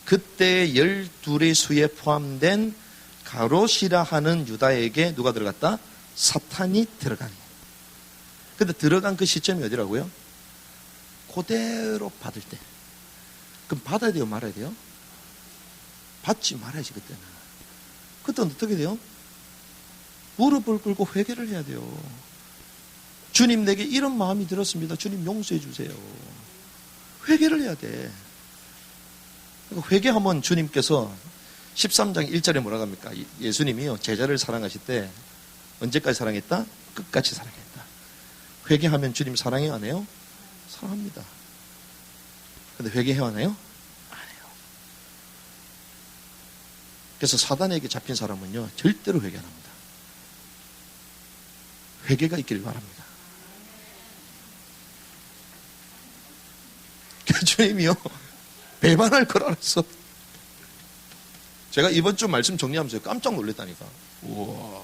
그때 12의 수에 포함된 가롯이라 하는 유다에게 누가 들어갔다? 사탄이 들어가니. 근데 들어간 그 시점이 어디라고요? 그대로 받을 때. 그럼 받아야 돼요, 말아야 돼요? 받지 말아야지, 그때는. 그때는 어떻게 돼요? 무릎을 꿇고 회개를 해야 돼요. 주님, 내게 이런 마음이 들었습니다. 주님, 용서해 주세요. 회개를 해야 돼. 회개하면 주님께서 13장 1절에 뭐라고 합니까? 예수님이요, 제자를 사랑하실 때 언제까지 사랑했다? 끝까지 사랑했다. 회개하면 주님 사랑해요, 안 해요? 사랑합니다. 근데 회개해요, 안 해요? 안 해요. 그래서 사단에게 잡힌 사람은요, 절대로 회개 안 합니다. 회개가 있기를 바랍니다. 주님이요, 배반할 걸 알았어. 제가 이번 주 말씀 정리하면서 깜짝 놀랐다니까. 우와,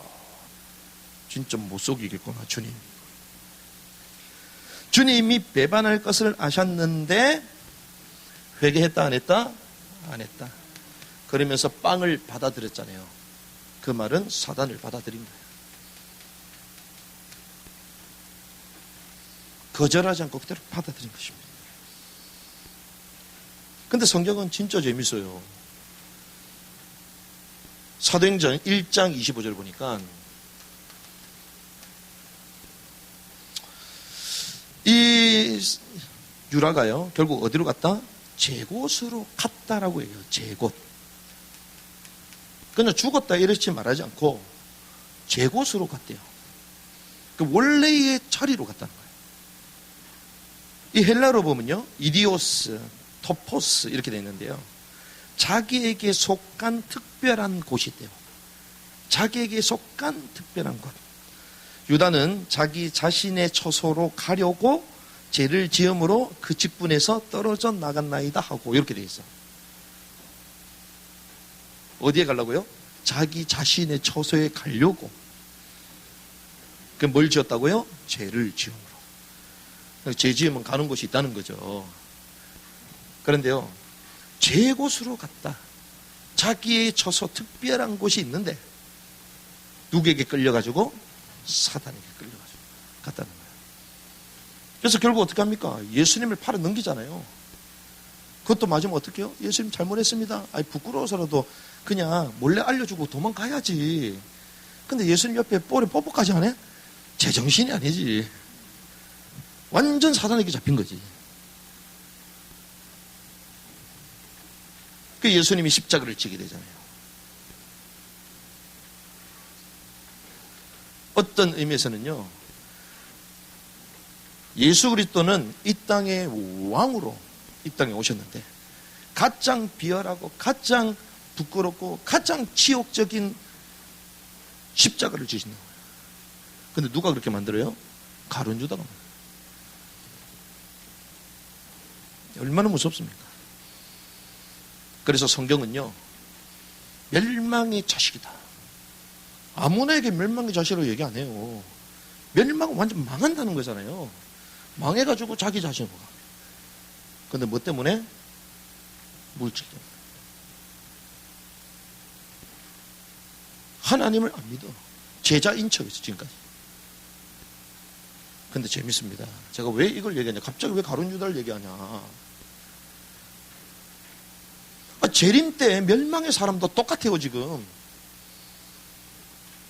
진짜 못 속이겠구나, 주님. 주님이 배반할 것을 아셨는데 회개했다 안 했다? 안 했다. 그러면서 빵을 받아들였잖아요. 그 말은 사단을 받아들인 거예요. 거절하지 않고 그대로 받아들인 것입니다. 근데 성경은 진짜 재밌어요. 사도행전 1장 25절 보니까 이 유라가요, 결국 어디로 갔다? 제곳으로 갔다라고 해요. 제곳. 그냥 죽었다 이렇게 말하지 않고 제곳으로 갔대요. 그 원래의 자리로 갔다는 거예요. 이 헬라로 보면요, 이디오스, 토포스 이렇게 되어 있는데요, 자기에게 속한 특별한 곳이 있대요. 자기에게 속한 특별한 곳. 유다는 자기 자신의 처소로 가려고 죄를 지음으로 그 직분에서 떨어져 나갔나이다 하고 이렇게 되어 있어. 어디에 가려고요? 자기 자신의 처소에 가려고. 그 뭘 지었다고요? 죄를 지음으로. 죄 지으면 가는 곳이 있다는 거죠. 그런데요, 제곳으로 갔다. 자기의 처소 특별한 곳이 있는데 누구에게 끌려가지고? 사단에게 끌려가지고 갔다는 거예요. 그래서 결국 어떻게 합니까? 예수님을 팔아 넘기잖아요. 그것도 맞으면 어떻게 해요? 예수님 잘못했습니다. 아니, 부끄러워서라도 그냥 몰래 알려주고 도망가야지. 근데 예수님 옆에 볼에 뽀뽀까지 하네? 제정신이 아니지. 완전 사단에게 잡힌 거지. 그 예수님이 십자가를 지게 되잖아요. 어떤 의미에서는요, 예수 그리스도는 이 땅의 왕으로 이 땅에 오셨는데 가장 비열하고 가장 부끄럽고 가장 치욕적인 십자가를 지신다는 거예요. 근데 누가 그렇게 만들어요? 가룟 유다가 만들어요. 얼마나 무섭습니까? 그래서 성경은요, 멸망의 자식이다. 아무나에게 멸망의 자식으로 얘기 안 해요. 멸망은 완전 망한다는 거잖아요. 망해가지고 자기 자신을 보가. 근데 뭐 때문에? 물질 때문에. 하나님을 안 믿어. 제자인 척했어, 지금까지. 근데 재밌습니다. 제가 왜 이걸 얘기하냐? 갑자기 왜 가룟 유다를 얘기하냐? 재림 때 멸망의 사람도 똑같아요, 지금.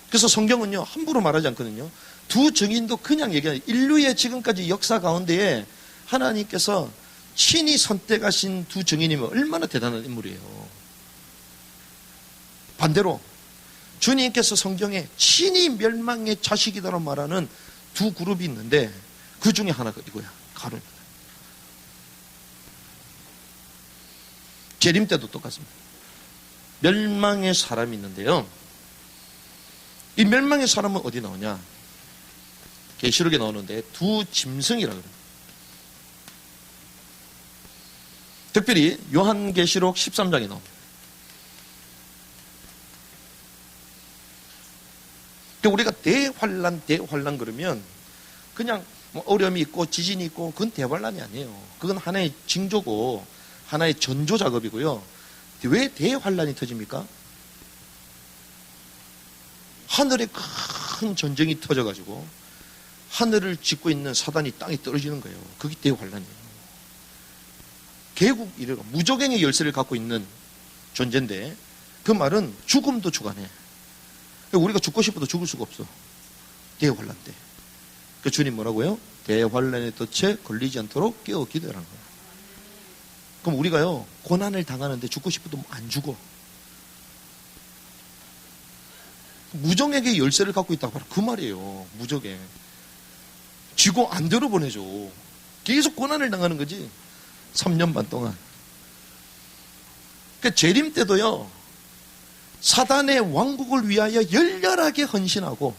그래서 성경은요, 함부로 말하지 않거든요. 두 증인도 그냥 얘기하는, 인류의 지금까지 역사 가운데에 하나님께서 친히 선택하신 두 증인이면 얼마나 대단한 인물이에요. 반대로 주님께서 성경에 친히 멸망의 자식이다라고 말하는 두 그룹이 있는데 그 중에 하나가 이거야. 가룟. 재림 때도 똑같습니다. 멸망의 사람이 있는데요. 이 멸망의 사람은 어디 나오냐? 계시록에 나오는데 두 짐승이라고 그래요. 특별히 요한계시록 13장에 나옵니다. 우리가 대환란 그러면 그냥 뭐 어려움이 있고 지진이 있고 그건 대환란이 아니에요. 그건 하나의 징조고 하나의 전조 작업이고요. 왜 대환란이 터집니까? 하늘에 큰 전쟁이 터져가지고 하늘을 짓고 있는 사단이 땅에 떨어지는 거예요. 그게 대환란이에요. 개국 이래가 무적행의 열쇠를 갖고 있는 존재인데 그 말은 죽음도 주관해. 우리가 죽고 싶어도 죽을 수가 없어. 대환란 때. 그 주님 뭐라고요? 대환란의 덫에 걸리지 않도록 깨어 기도하라는 거예요. 그럼 우리가요, 고난을 당하는데 죽고 싶어도 안 죽어. 무정에게 열쇠를 갖고 있다고 바로 그 말이에요. 무적에. 쥐고 안 들어보내줘. 계속 고난을 당하는 거지. 3년 반 동안. 그러니까 재림 때도요, 사단의 왕국을 위하여 열렬하게 헌신하고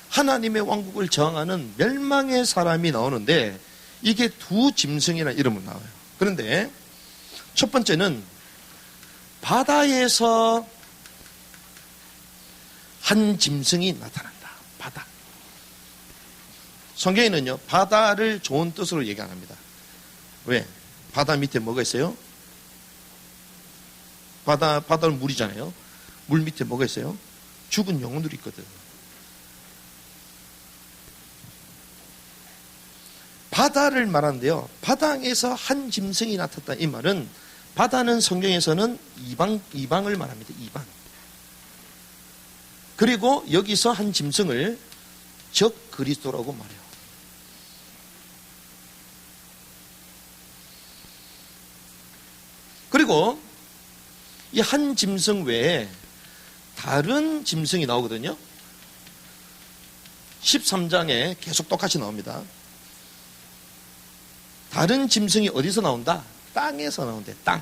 하나님의 왕국을 저항하는 멸망의 사람이 나오는데 이게 두 짐승이라는 이름으로 나와요. 그런데 첫 번째는 바다에서 한 짐승이 나타난다. 바다. 성경에는요, 바다를 좋은 뜻으로 얘기 안 합니다. 왜? 바다 밑에 뭐가 있어요? 바다는 물이잖아요. 물 밑에 뭐가 있어요? 죽은 영혼들이 있거든. 바다를 말하는데요. 바다에서 한 짐승이 나타났다. 이 말은 바다는 성경에서는 이방을 말합니다. 이방. 그리고 여기서 한 짐승을 적 그리스도라고 말해요. 그리고 이 한 짐승 외에 다른 짐승이 나오거든요. 13장에 계속 똑같이 나옵니다. 다른 짐승이 어디서 나온다? 땅에서 나온대. 땅.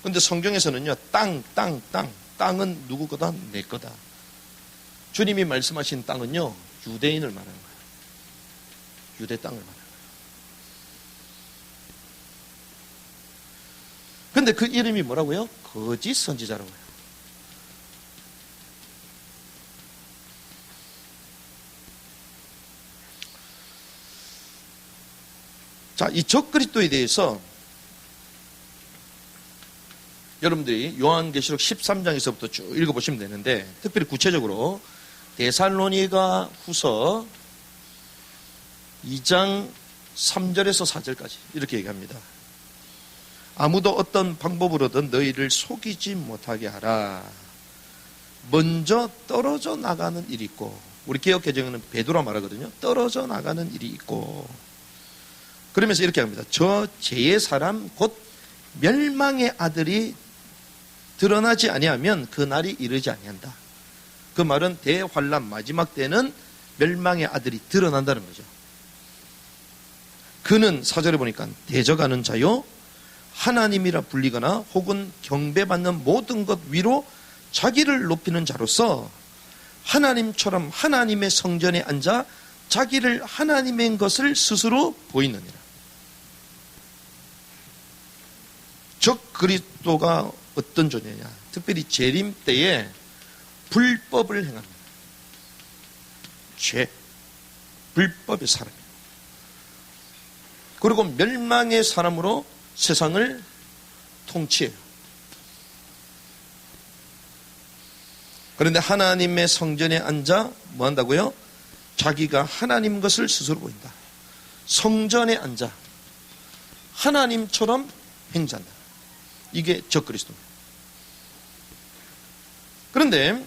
근데 성경에서는요, 땅은 누구 거다? 내 거다. 주님이 말씀하신 땅은요, 유대인을 말하는 거예요. 유대 땅을 말하는 거예요. 근데 그 이름이 뭐라고요? 거짓 선지자라고 해요. 자, 이 적그리스도에 대해서 여러분들이 요한계시록 13장에서부터 쭉 읽어보시면 되는데, 특별히 구체적으로 데살로니가 후서 2장 3절에서 4절까지 이렇게 얘기합니다. 아무도 어떤 방법으로든 너희를 속이지 못하게 하라. 먼저 떨어져 나가는 일이 있고, 우리 개역개정에는 베드로라 말하거든요. 떨어져 나가는 일이 있고, 그러면서 이렇게 합니다. 저 죄의 사람 곧 멸망의 아들이 드러나지 아니하면 그 날이 이르지 아니한다. 그 말은 대환란 마지막 때는 멸망의 아들이 드러난다는 거죠. 그는 4절에 보니까 대적하는 자요 하나님이라 불리거나 혹은 경배받는 모든 것 위로 자기를 높이는 자로서 하나님처럼 하나님의 성전에 앉아 자기를 하나님인 것을 스스로 보이느니라. 적 그리스도가 어떤 존재냐? 특별히 재림 때에 불법을 행합니다. 죄, 불법의 사람이에요. 그리고 멸망의 사람으로 세상을 통치해요. 그런데 하나님의 성전에 앉아 뭐 한다고요? 자기가 하나님 것을 스스로 보인다. 성전에 앉아 하나님처럼 행진한다. 이게 적그리스도입니다. 그런데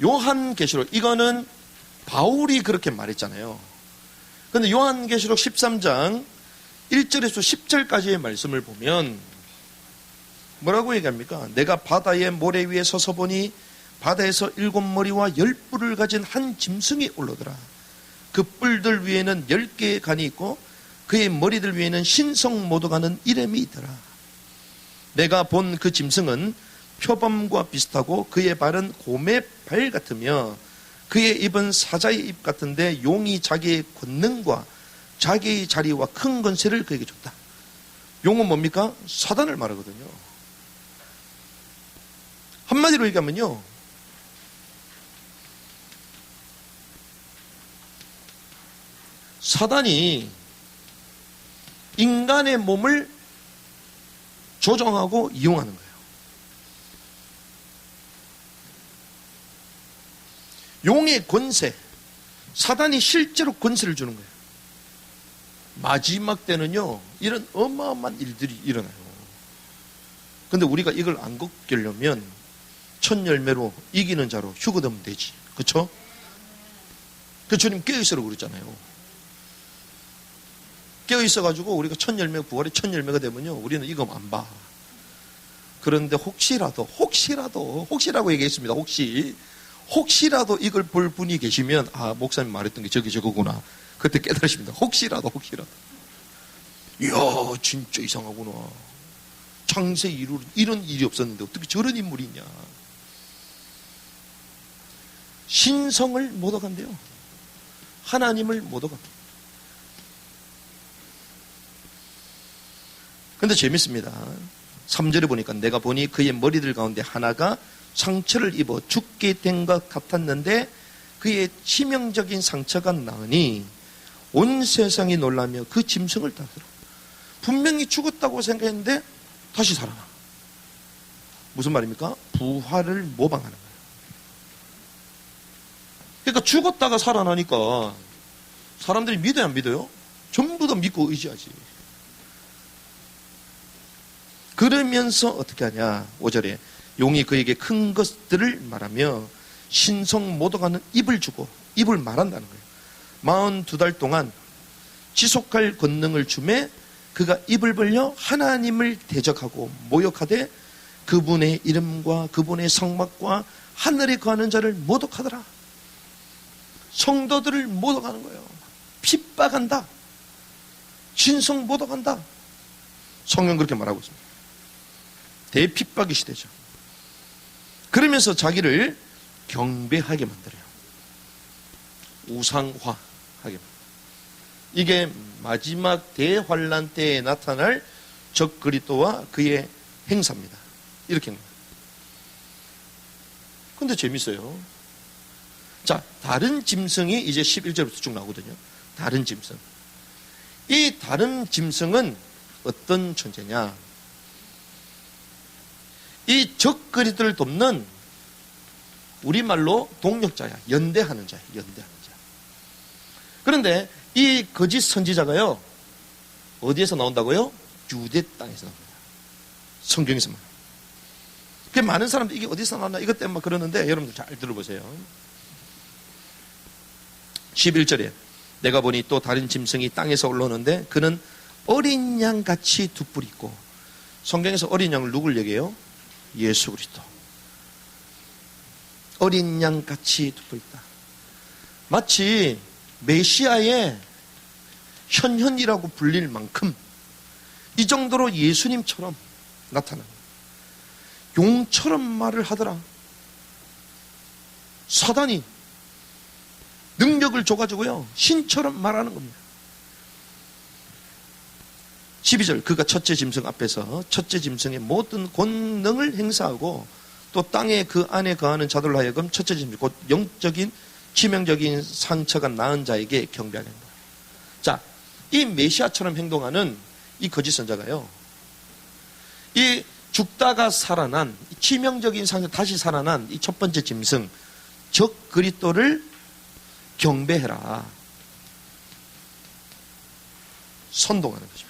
요한계시록, 이거는 바울이 그렇게 말했잖아요. 그런데 요한계시록 13장 1절에서 10절까지의 말씀을 보면 뭐라고 얘기합니까? 내가 바다의 모래 위에 서서 보니 바다에서 7머리와 10뿔을 가진 한 짐승이 올라오더라. 그 뿔들 위에는 10개의 간이 있고 그의 머리들 위에는 신성모독하는 이름이 있더라. 내가 본 그 짐승은 표범과 비슷하고 그의 발은 곰의 발 같으며 그의 입은 사자의 입 같은데 용이 자기의 권능과 자기의 자리와 큰 권세를 그에게 줬다. 용은 뭡니까? 사단을 말하거든요. 한마디로 얘기하면요, 사단이 인간의 몸을 조종하고 이용하는 거예요. 용의 권세, 사단이 실제로 권세를 주는 거예요. 마지막 때는요, 이런 어마어마한 일들이 일어나요. 근데 우리가 이걸 안 겪으려면 첫 열매로 이기는 자로 휴거되면 되지. 그렇죠? 그 주님 깨어있으라고 그랬잖아요. 깨어있어가지고 우리가 첫 열매, 부활의 첫 열매가 되면요, 우리는 이거 안 봐. 그런데 혹시라고 얘기했습니다. 혹시라도 이걸 볼 분이 계시면, 아, 목사님 말했던 게 저거구나. 그때 깨달으십니다. 혹시라도. 이야, 진짜 이상하구나. 창세 이후로 이런 일이 없었는데 어떻게 저런 인물이 있냐. 신성을 못 얻어간대요. 하나님을 못 얻어간대요. 근데 재밌습니다. 3절에 보니까 내가 보니 그의 머리들 가운데 하나가 상처를 입어 죽게 된 것 같았는데 그의 치명적인 상처가 나으니 온 세상이 놀라며 그 짐승을 따르더라. 분명히 죽었다고 생각했는데 다시 살아나. 무슨 말입니까? 부활을 모방하는 거예요. 그러니까 죽었다가 살아나니까 사람들이 믿어야 안 믿어요? 전부 다 믿고 의지하지. 그러면서 어떻게 하냐. 5절에 용이 그에게 큰 것들을 말하며 신성 모독하는 입을 주고, 입을 말한다는 거예요. 42달 동안 지속할 권능을 주매 그가 입을 벌려 하나님을 대적하고 모욕하되 그분의 이름과 그분의 성막과 하늘에 거하는 자를 모독하더라. 성도들을 모독하는 거예요. 핍박한다. 신성 모독한다. 성경 그렇게 말하고 있습니다. 대핍박의 시대죠. 그러면서 자기를 경배하게 만들어요. 우상화하게 만들어요. 이게 마지막 대환란 때에 나타날 적 그리스도와 그의 행사입니다. 이렇게 합니다. 근데 재밌어요. 자, 다른 짐승이 이제 11절부터 쭉 나오거든요. 다른 짐승. 이 다른 짐승은 어떤 존재냐? 이 적그리스도를 돕는 우리말로 동력자야. 연대하는 자야. 연대하는 자. 그런데 이 거짓 선지자가요. 어디에서 나온다고요? 유대 땅에서 나옵니다. 성경에서만. 그 많은 사람들이 이게 어디서 나왔나 이것 때문에 그러는데 여러분들 잘 들어보세요. 11절에 내가 보니 또 다른 짐승이 땅에서 올라오는데 그는 어린 양같이 두 뿔이 있고, 성경에서 어린 양을 누굴 얘기해요? 예수 그리스도. 어린 양같이 두 뿔 있다. 마치 메시아의 현현이라고 불릴 만큼 이 정도로 예수님처럼 나타납니다. 용처럼 말을 하더라. 사단이 능력을 줘가지고요 신처럼 말하는 겁니다. 12절 그가 첫째 짐승 앞에서 첫째 짐승의 모든 권능을 행사하고 또 땅에 그 안에 거하는 자들로 하여금 첫째 짐승 곧 영적인 치명적인 상처가 나은 자에게 경배하는 거예요. 자, 이 메시아처럼 행동하는 이 거짓 선자가요, 이 죽다가 살아난 치명적인 상처 다시 살아난 이 첫 번째 짐승 적 그리스도를 경배해라. 선동하는 거죠.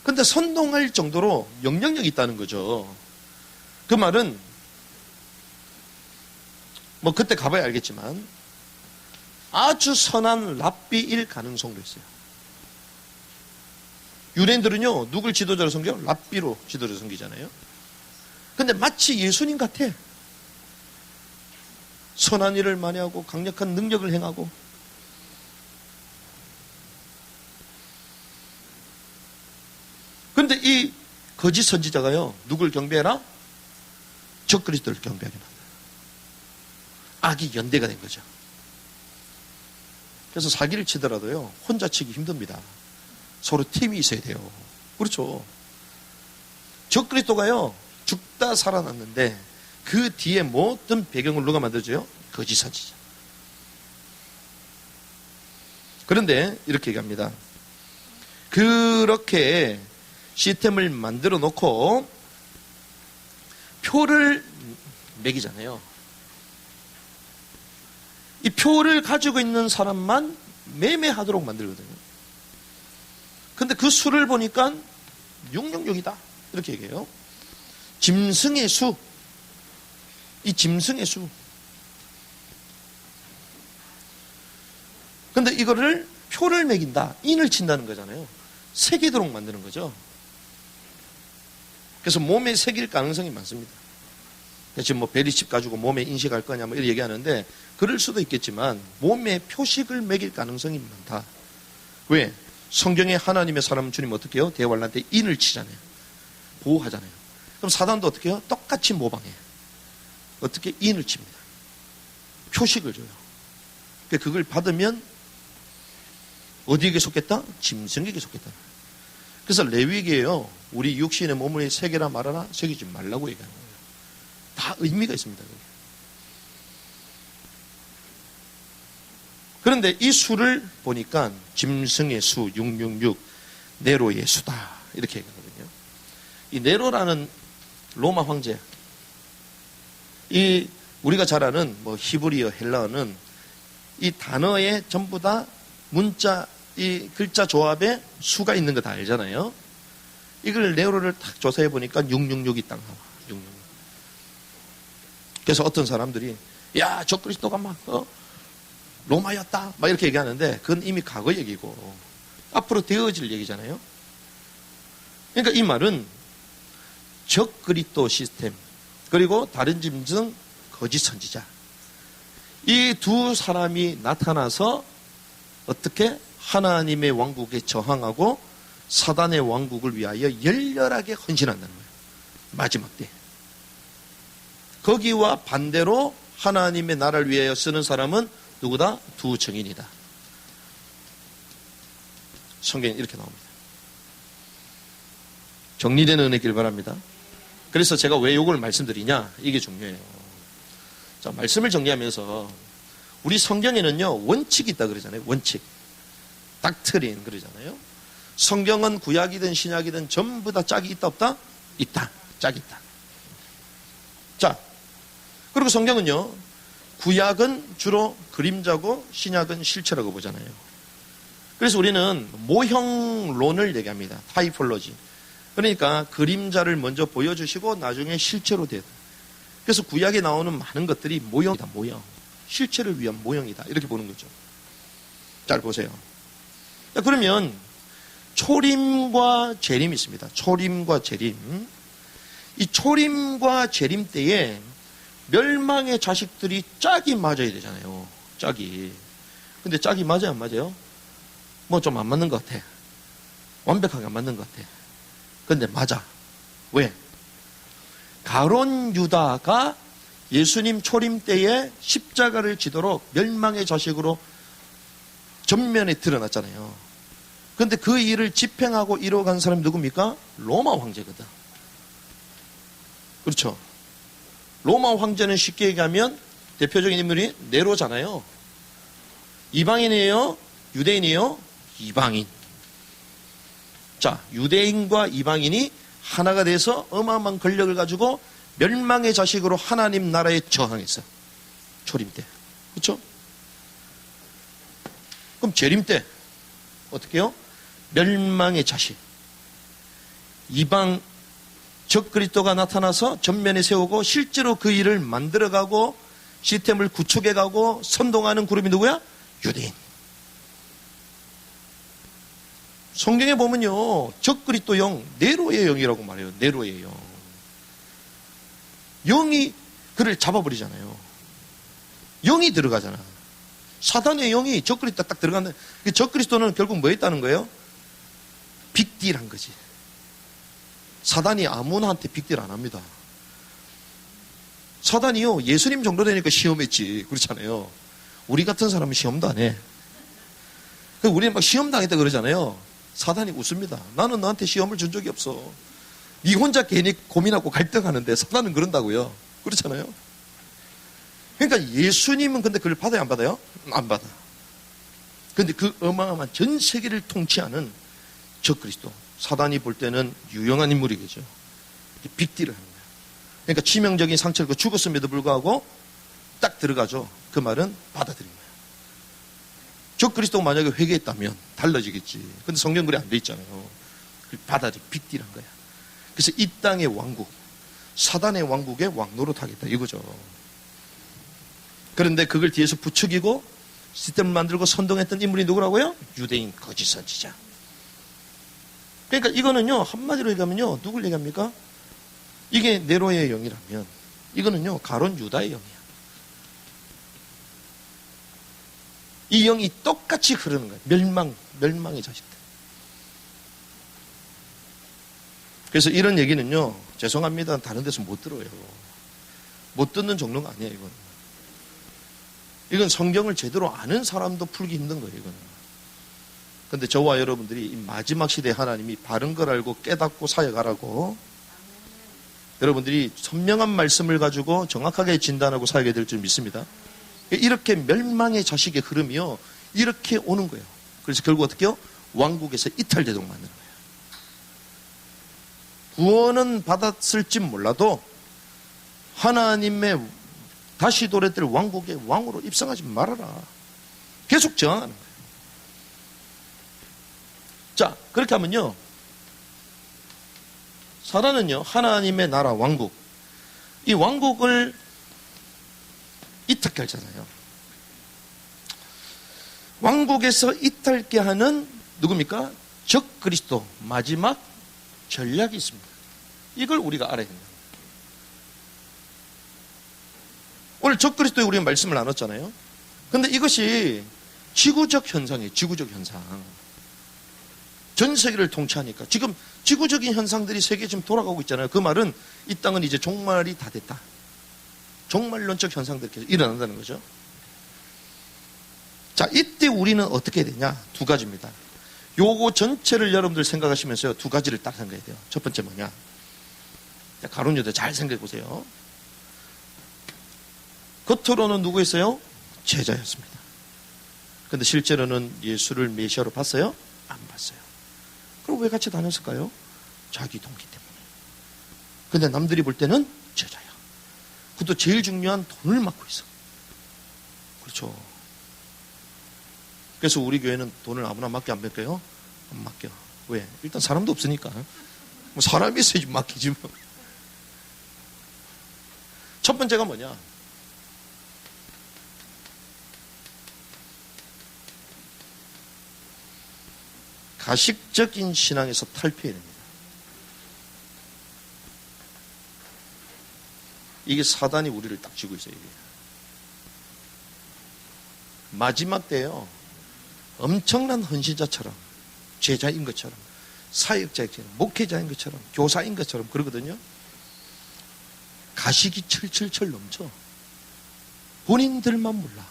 근데 선동할 정도로 영향력이 있다는 거죠. 그 말은 뭐 그때 가봐야 알겠지만 아주 선한 랍비일 가능성도 있어요. 유대인들은요 누굴 지도자로 섬겨요? 랍비로 지도자로 섬기잖아요. 근데 마치 예수님 같아. 선한 일을 많이 하고 강력한 능력을 행하고. 그런데 이 거짓 선지자가요 누굴 경배해라? 적 그리스도를 경배하게 만들어요. 악이 연대가 된 거죠. 그래서 사기를 치더라도요 혼자 치기 힘듭니다. 서로 팀이 있어야 돼요. 그렇죠. 적 그리스도가요 죽다 살아났는데 그 뒤에 모든 배경을 누가 만들어줘요? 거짓 선지자. 그런데 이렇게 얘기합니다. 그렇게 시스템을 만들어 놓고 표를 매기잖아요. 이 표를 가지고 있는 사람만 매매하도록 만들거든요. 근데 그 수를 보니까 666이다. 이렇게 얘기해요. 짐승의 수. 이 짐승의 수. 근데 이거를 표를 매긴다. 인을 친다는 거잖아요. 새기도록 만드는 거죠. 그래서 몸에 새길 가능성이 많습니다. 지금 뭐 베리칩 가지고 몸에 인식할 거냐 뭐 이렇게 얘기하는데 그럴 수도 있겠지만 몸에 표식을 매길 가능성이 많다. 왜? 성경에 하나님의 사람 주님 어떻게 해요? 대활란 때 인을 치잖아요. 보호하잖아요. 그럼 사단도 어떻게 해요? 똑같이 모방해요. 어떻게? 인을 칩니다. 표식을 줘요. 그걸 받으면 어디에게 속했다? 짐승에게 속했다. 그래서 레위기에요. 우리 육신의 몸을 새겨라 말아라? 새기지 말라고 얘기하는 거예요. 다 의미가 있습니다. 그런데 이 수를 보니까 짐승의 수 666 네로의 수다 이렇게 얘기하거든요. 이 네로라는 로마 황제, 이 우리가 잘 아는 뭐 히브리어, 헬라어는 이 단어에 전부 다 문자 이 글자 조합에 수가 있는 거 다 알잖아요. 이걸 네로를 딱 조사해 보니까 666이 딱 나와. 666. 그래서 어떤 사람들이 야, 저 그리스도가 막 로마였다 막 이렇게 얘기하는데 그건 이미 과거 얘기고 앞으로 되어질 얘기잖아요. 그러니까 이 말은 적 그리스도 시스템 그리고 다른 짐승 거짓 선지자 이 두 사람이 나타나서 어떻게 하나님의 왕국에 저항하고 사단의 왕국을 위하여 열렬하게 헌신한다는 거예요. 마지막 때. 거기와 반대로 하나님의 나라를 위하여 쓰는 사람은 누구다? 두 증인이다. 성경에 이렇게 나옵니다. 정리되는 은혜길 바랍니다. 그래서 제가 왜 이걸 말씀드리냐? 이게 중요해요. 자, 말씀을 정리하면서 우리 성경에는요 원칙이 있다 그러잖아요. 원칙. 닥트린 그러잖아요. 성경은 구약이든 신약이든 전부 다 짝이 있다 없다? 있다. 짝이 있다. 자, 그리고 성경은요, 구약은 주로 그림자고 신약은 실체라고 보잖아요. 그래서 우리는 모형론을 얘기합니다. 타이폴로지. 그러니까 그림자를 먼저 보여주시고 나중에 실체로 돼요. 그래서 구약에 나오는 많은 것들이 모형이다, 모형. 실체를 위한 모형이다. 이렇게 보는 거죠. 잘 보세요. 자, 그러면 초림과 재림이 있습니다. 초림과 재림. 이 초림과 재림 때에 멸망의 자식들이 짝이 맞아야 되잖아요. 짝이. 근데 짝이 맞아요, 안 맞아요? 뭐 좀 안 맞는 것 같아. 완벽하게 안 맞는 것 같아. 근데 맞아. 왜? 가론 유다가 예수님 초림 때에 십자가를 지도록 멸망의 자식으로 전면에 드러났잖아요. 근데 그 일을 집행하고 이뤄간 사람이 누굽니까? 로마 황제거든. 그렇죠. 로마 황제는 쉽게 얘기하면 대표적인 인물이 네로잖아요. 이방인이에요? 유대인이에요? 이방인. 자, 유대인과 이방인이 하나가 돼서 어마어마한 권력을 가지고 멸망의 자식으로 하나님 나라에 저항했어요. 초림 때. 그렇죠? 그럼 재림 때 어떻게 해요? 멸망의 자식. 이방 적그리스도가 나타나서 전면에 세우고 실제로 그 일을 만들어가고 시스템을 구축해가고 선동하는 그룹이 누구야? 유대인. 성경에 보면요, 적그리스도 영, 네로의 영이라고 말해요. 네로의 영. 영이 그를 잡아버리잖아요. 영이 들어가잖아. 사단의 영이 적그리스도 딱 들어갔는데, 적그리스도는 결국 뭐 했다는 거예요? 빅딜한 거지. 사단이 아무나한테 빅딜 안 합니다. 사단이요, 예수님 정도 되니까 시험했지. 그렇잖아요. 우리 같은 사람은 시험도 안 해. 우리는 막 시험 당했다 그러잖아요. 사단이 웃습니다. 나는 너한테 시험을 준 적이 없어. 네 혼자 괜히 고민하고 갈등하는데 사단은 그런다고요. 그렇잖아요. 그러니까 예수님은 근데 그걸 받아요, 안 받아요? 안 받아. 근데 그 어마어마한 전 세계를 통치하는 적그리스도. 사단이 볼 때는 유용한 인물이겠죠. 빅딜을 하는 거예요. 그러니까 치명적인 상처를 죽었음에도 불구하고 딱 들어가죠. 그 말은 받아들인 거예요. 적그리스도가 만약에 회개했다면 달라지겠지. 근데 성경 글에 안 돼 있잖아요. 받아들이 빅딜한 거야. 그래서 이 땅의 왕국, 사단의 왕국의 왕노릇 하겠다 이거죠. 그런데 그걸 뒤에서 부추기고 시스템을 만들고 선동했던 인물이 누구라고요? 유대인 거짓 선지자. 그러니까 이거는요, 한마디로 얘기하면요, 누굴 얘기합니까? 이게 네로의 영이라면 이거는요, 가론 유다의 영이야. 이 영이 똑같이 흐르는 거예요. 멸망의 자식들. 그래서 이런 얘기는요, 죄송합니다. 다른 데서 못 들어요. 못 듣는 종류가 아니에요, 이건. 이건 성경을 제대로 아는 사람도 풀기 힘든 거예요, 이거는. 근데 저와 여러분들이 이 마지막 시대에 하나님이 바른 걸 알고 깨닫고 사역하라고 여러분들이 선명한 말씀을 가지고 정확하게 진단하고 사역해야 될 줄 믿습니다. 이렇게 멸망의 자식의 흐름이요, 이렇게 오는 거예요. 그래서 결국 어떻게 해요? 왕국에서 이탈되도록 만드는 거예요. 구원은 받았을지 몰라도 하나님의 다시 도래될 왕국의 왕으로 입성하지 말아라. 계속 저항하는 거예요. 자, 그렇게 하면요, 사단은요, 하나님의 나라 왕국, 이 왕국을 이탈케 하잖아요. 왕국에서 이탈케 하는 누굽니까? 적그리스도 마지막 전략이 있습니다. 이걸 우리가 알아야 됩니다. 오늘 적그리스도에 우리가 말씀을 나눴잖아요. 그런데 이것이 지구적 현상이에요. 지구적 현상. 전 세계를 통치하니까 지금 지구적인 현상들이 세계에 지금 돌아가고 있잖아요. 그 말은 이 땅은 이제 종말이 다 됐다. 종말론적 현상들이 계속 일어난다는 거죠. 자, 이때 우리는 어떻게 해야 되냐? 두 가지입니다. 요거 전체를 여러분들 생각하시면서 두 가지를 딱 생각해야 돼요. 첫 번째 뭐냐? 가룟 유다 잘 생각해 보세요. 겉으로는 누구였어요? 제자였습니다. 근데 실제로는 예수를 메시아로 봤어요? 안 봤어요. 그럼 왜 같이 다녔을까요? 자기 동기 때문에. 근데 남들이 볼 때는 제자야. 그것도 제일 중요한 돈을 맡고 있어. 그렇죠. 그래서 우리 교회는 돈을 아무나 맡게 안 맡겨요? 안 맡겨. 왜? 일단 사람도 없으니까. 뭐 사람이 있어야지 맡기지 뭐. 첫 번째가 뭐냐? 가식적인 신앙에서 탈피해야 됩니다. 이게 사단이 우리를 딱 쥐고 있어요. 이게. 마지막 때요. 엄청난 헌신자처럼, 제자인 것처럼, 사역자처럼, 목회자인 것처럼, 교사인 것처럼 그러거든요. 가식이 철철철 넘쳐. 본인들만 몰라.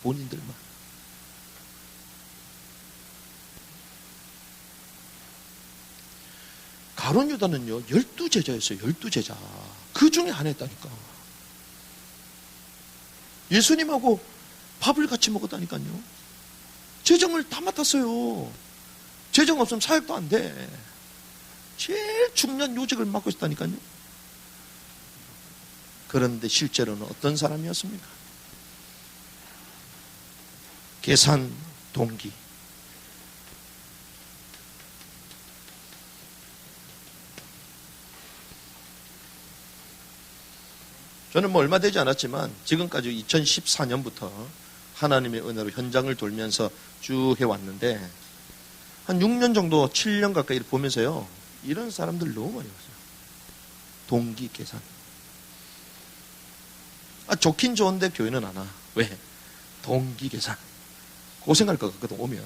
본인들만. 가룟 유다는요, 12제자였어요. 12제자. 그 중에 하나였다니까. 예수님하고 밥을 같이 먹었다니까요. 재정을 다 맡았어요. 재정 없으면 사역도 안 돼. 제일 중요한 요직을 맡고 있다니까요. 그런데 실제로는 어떤 사람이었습니까? 계산 동기. 저는 뭐 얼마 되지 않았지만 지금까지 2014년부터 하나님의 은혜로 현장을 돌면서 쭉 해왔는데 한 6년 정도, 7년 가까이 보면서요. 이런 사람들 너무 많이 봤어요. 동기 계산. 좋긴 좋은데 교회는 안 와. 왜? 동기 계산. 고생할 것 같거든, 오면.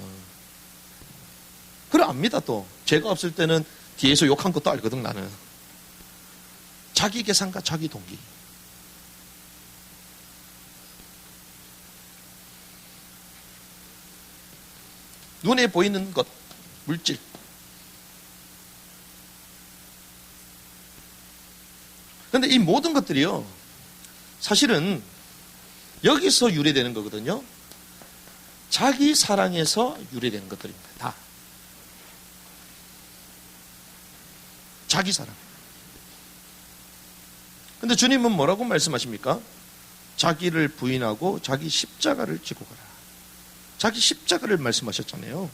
그래, 압니다, 또. 제가 없을 때는 뒤에서 욕한 것도 알거든, 나는. 자기 계산과 자기 동기. 눈에 보이는 것, 물질. 그런데 이 모든 것들이요, 사실은 여기서 유래되는 거거든요. 자기 사랑에서 유래되는 것들입니다. 다. 자기 사랑. 근데 주님은 뭐라고 말씀하십니까? 자기를 부인하고 자기 십자가를 지고 가라. 자기 십자가를 말씀하셨잖아요.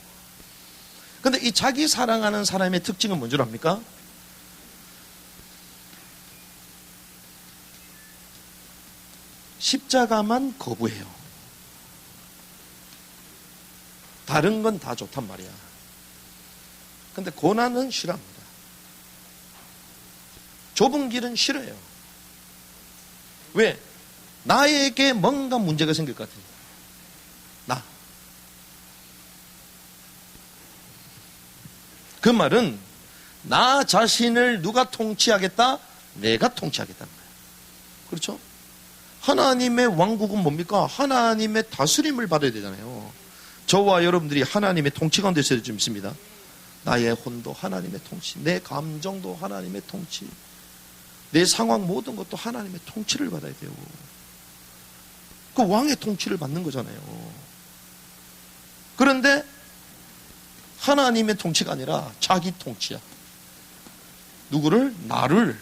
근데 이 자기 사랑하는 사람의 특징은 뭔 줄 압니까? 십자가만 거부해요. 다른 건 다 좋단 말이야. 근데 고난은 싫어합니다. 좁은 길은 싫어요. 왜? 나에게 뭔가 문제가 생길 것 같아요. 나. 그 말은 나 자신을 누가 통치하겠다? 내가 통치하겠다는 거예요. 그렇죠? 하나님의 왕국은 뭡니까? 하나님의 다스림을 받아야 되잖아요. 저와 여러분들이 하나님의 통치 가운데 있어야 좀 있습니다. 나의 혼도 하나님의 통치, 내 감정도 하나님의 통치, 내 상황 모든 것도 하나님의 통치를 받아야 돼요. 그 왕의 통치를 받는 거잖아요. 그런데 하나님의 통치가 아니라 자기 통치야. 누구를? 나를.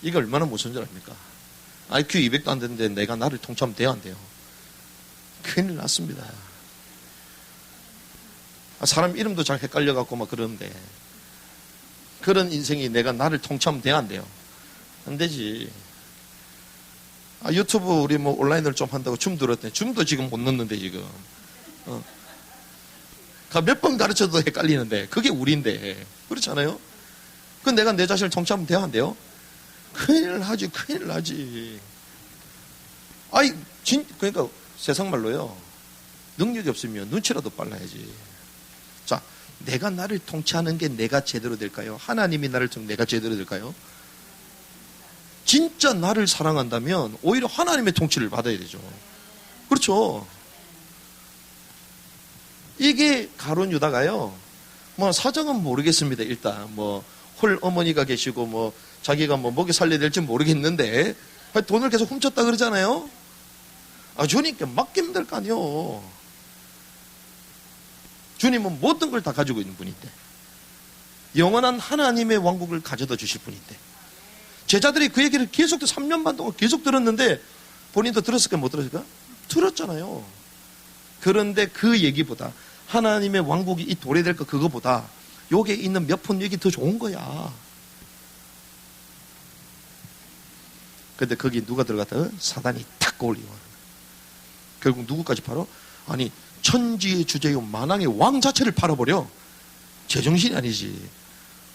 이게 얼마나 무서운 줄 압니까? IQ 200도 안 되는데 내가 나를 통치하면 돼요, 안 돼요? 큰일 났습니다. 사람 이름도 잘 헷갈려갖고 막 그러는데 그런 인생이 내가 나를 통치하면 돼요, 안 돼요? 안 되지. 유튜브 우리 뭐 온라인을 좀 한다고 줌 들었더니 줌도 지금 못 넣는데 지금. 몇 번 가르쳐도 헷갈리는데 그게 우리인데 그렇잖아요? 그 내가 내 자신을 통치하면 돼요, 안 돼요? 큰일 나지, 큰일 나지. 그러니까 세상 말로요. 능력이 없으면 눈치라도 빨라야지. 자, 내가 나를 통치하는 게 내가 제대로 될까요? 하나님이 나를 통해 내가 제대로 될까요? 진짜 나를 사랑한다면 오히려 하나님의 통치를 받아야 되죠. 그렇죠? 이게 가룟 유다가요. 뭐 사정은 모르겠습니다. 일단 뭐 홀 어머니가 계시고 뭐 자기가 뭐 먹여 살려야 될지 모르겠는데 돈을 계속 훔쳤다 그러잖아요. 주님께 맡기면 될 거 아니에요. 주님은 모든 걸 다 가지고 있는 분인데. 영원한 하나님의 왕국을 가져다 주실 분인데, 제자들이 그 얘기를 계속 3년 반 동안 계속 들었는데 본인도 들었을까 못 들었을까? 들었잖아요. 그런데 그 얘기보다 하나님의 왕국이 이 도래될 거 그거보다 여기에 있는 몇 푼 얘기 더 좋은 거야. 근데 거기 누가 들어갔다? 사단이 탁 올리고 결국 누구까지 팔아? 아니 천지의 주제요 만왕의 왕 자체를 팔아버려. 제정신이 아니지.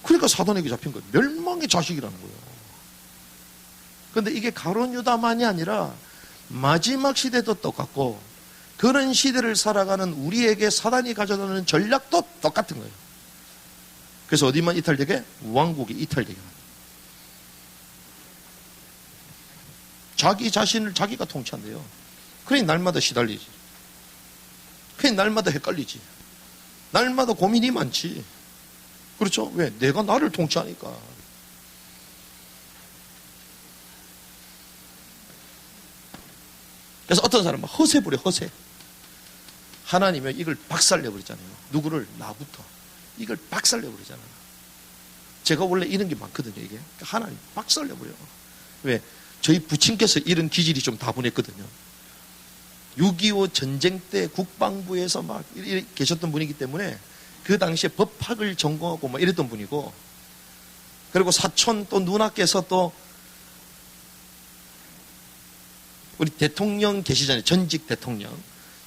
그러니까 사단에게 잡힌 거예요. 멸망의 자식이라는 거예요. 근데 이게 가룟 유다만이 아니라 마지막 시대도 똑같고 그런 시대를 살아가는 우리에게 사단이 가져다는 전략도 똑같은 거예요. 그래서 어디만 이탈되게? 왕국이 이탈되게 합니다. 자기 자신을 자기가 통치한대요. 그러니 날마다 시달리지. 그러니 날마다 헷갈리지. 날마다 고민이 많지. 그렇죠? 왜? 내가 나를 통치하니까. 그래서 어떤 사람은 허세 부려, 허세. 하나님은 이걸 박살내버리잖아요. 누구를? 나부터. 이걸 박살내버리잖아요. 제가 원래 이런 게 많거든요, 이게. 하나님 박살내버려요. 왜? 저희 부친께서 이런 기질이 좀 다분했거든요. 6.25 전쟁 때 국방부에서 막 계셨던 분이기 때문에 그 당시에 법학을 전공하고 막 이랬던 분이고, 그리고 사촌 또 누나께서 또 우리 대통령 계시잖아요. 전직 대통령.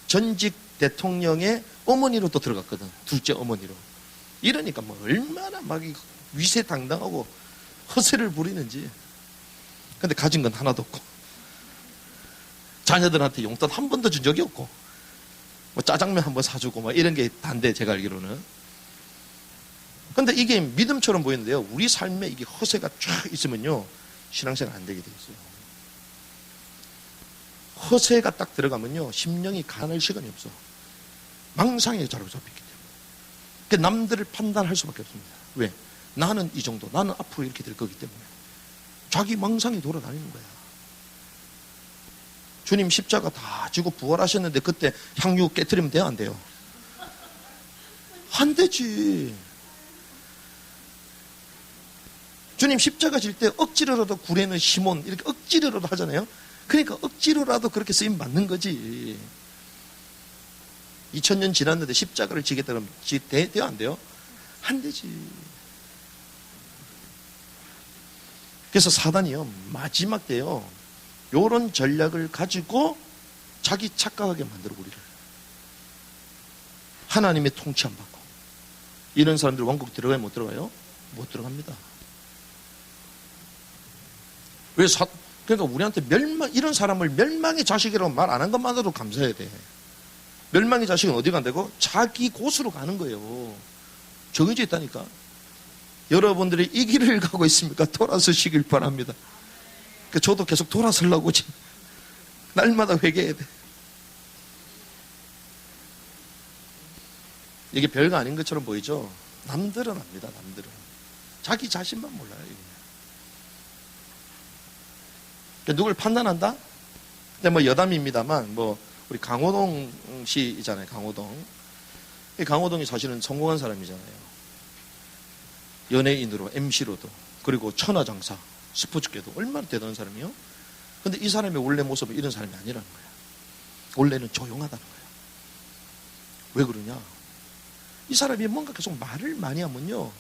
전직 대통령의 어머니로 또 들어갔거든. 둘째 어머니로. 이러니까 뭐 얼마나 막 위세당당하고 허세를 부리는지. 근데 가진 건 하나도 없고. 자녀들한테 용돈 한 번도 준 적이 없고. 뭐 짜장면 한 번 사주고 막 이런 게 단데, 제가 알기로는. 근데 이게 믿음처럼 보이는데요. 우리 삶에 이게 허세가 쫙 있으면요. 신앙생활 안 되게 돼 있어요. 허세가 딱 들어가면요. 심령이 가눌 시간이 없어. 망상에 자로 잡히기 때문에. 그러니까 남들을 판단할 수밖에 없습니다. 왜? 나는 이 정도, 나는 앞으로 이렇게 될 거기 때문에. 자기 망상이 돌아다니는 거야. 주님 십자가 다 지고 부활하셨는데 그때 향유 깨트리면 돼요, 안 돼요? 안 되지. 주님 십자가 질 때 억지로라도 구레는 시몬 이렇게 억지로라도 하잖아요. 그러니까 억지로라도 그렇게 쓰임 받는 거지. 2000년 지났는데 십자가를 지겠다 그러면 돼요, 안 돼요? 안 되지. 그래서 사단이요, 마지막 때요, 요런 전략을 가지고 자기 착각하게 만들어 우리를. 하나님의 통치 안 받고. 이런 사람들 왕국 들어가요, 못 들어가요? 못 들어갑니다. 왜 그러니까 우리한테 이런 사람을 멸망의 자식이라고 말 안 한 것만으로도 감사해야 돼. 멸망의 자식은 어디 간다고? 자기 곳으로 가는 거예요. 정해져 있다니까. 여러분들이 이 길을 가고 있습니까? 돌아서시길 바랍니다. 저도 계속 돌아서려고 지금 날마다 회개해야 돼. 이게 별거 아닌 것처럼 보이죠? 남들은 압니다. 남들은. 자기 자신만 몰라요. 누굴 판단한다? 근데 뭐 여담입니다만, 뭐 우리 강호동 씨잖아요. 강호동. 강호동이 사실은 성공한 사람이잖아요. 연예인으로, MC로도, 그리고 천하장사, 스포츠계도 얼마나 대단한 사람이에요? 근데 이 사람의 원래 모습은 이런 사람이 아니라는 거예요. 원래는 조용하다는 거예요. 왜 그러냐? 이 사람이 뭔가 계속 말을 많이 하면요,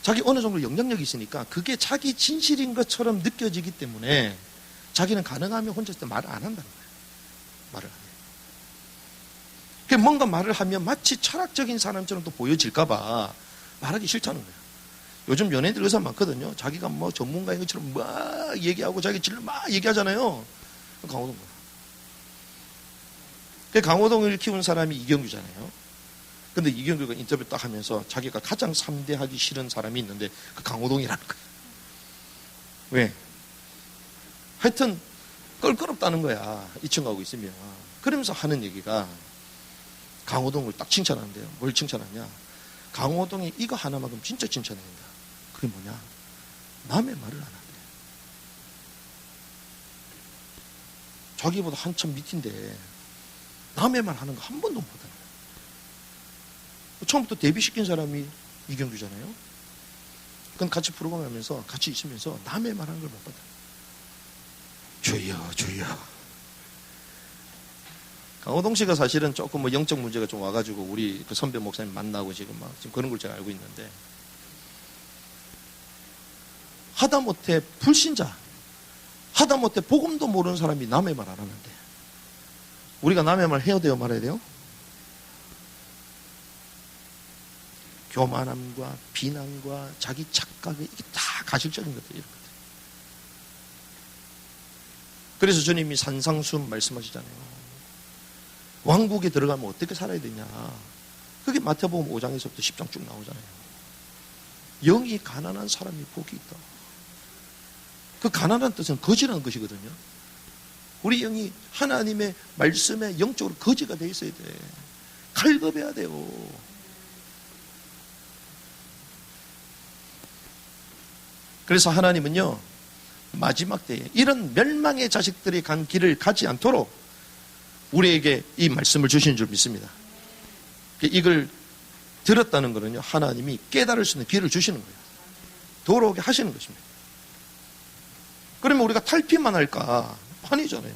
자기 어느 정도 영향력이 있으니까 그게 자기 진실인 것처럼 느껴지기 때문에 자기는 가능하면 혼자 있을 때 말을 안 한다는 거예요. 말을 안 해요. 그러니까 뭔가 말을 하면 마치 철학적인 사람처럼 또 보여질까봐 말하기 싫다는 거예요. 요즘 연예인들 의사 많거든요. 자기가 뭐 전문가인 것처럼 막 얘기하고 자기 진로 막 얘기하잖아요. 강호동 거예요. 강호동을 키운 사람이 이경규잖아요. 근데 이경규가 인터뷰 딱 하면서 자기가 가장 삼대하기 싫은 사람이 있는데 그 강호동이라는 거예요. 왜? 하여튼 껄끄럽다는 거야. 이 친구하고 있으면. 그러면서 하는 얘기가 강호동을 딱 칭찬하는데요. 뭘 칭찬하냐? 강호동이 이거 하나만큼 진짜 칭찬합니다. 그게 뭐냐? 남의 말을 안 한대. 자기보다 한참 밑인데 남의 말 하는 거 한 번도 못 하는 거야. 처음부터 데뷔시킨 사람이 이경규잖아요. 그건 같이 프로그램하면서 같이 있으면서 남의 말하는 걸 못 받아요. 주여 주여. 강호동 씨가 사실은 조금 뭐 영적 문제가 좀 와가지고 우리 그 선배 목사님 만나고 지금 그런 걸 제가 알고 있는데, 하다못해 불신자, 하다못해 복음도 모르는 사람이 남의 말 안 하는데 우리가 남의 말 해야 돼요, 말아야 돼요? 교만함과 비난과 자기 착각이 이게 다 가실적인 것들이에요. 그래서 주님이 산상수훈 말씀하시잖아요. 왕국에 들어가면 어떻게 살아야 되냐. 그게 마태복음 5장에서부터 10장 쭉 나오잖아요. 영이 가난한 사람이 복이 있다. 그 가난한 뜻은 거지라는 것이거든요. 우리 영이 하나님의 말씀에 영적으로 거지가 돼 있어야 돼. 갈급해야 돼요. 그래서 하나님은요, 마지막 때에 이런 멸망의 자식들이 간 길을 가지 않도록 우리에게 이 말씀을 주신 줄 믿습니다. 이걸 들었다는 것은요, 하나님이 깨달을 수 있는 기회를 주시는 거예요. 돌아오게 하시는 것입니다. 그러면 우리가 탈피만 할까? 아니잖아요.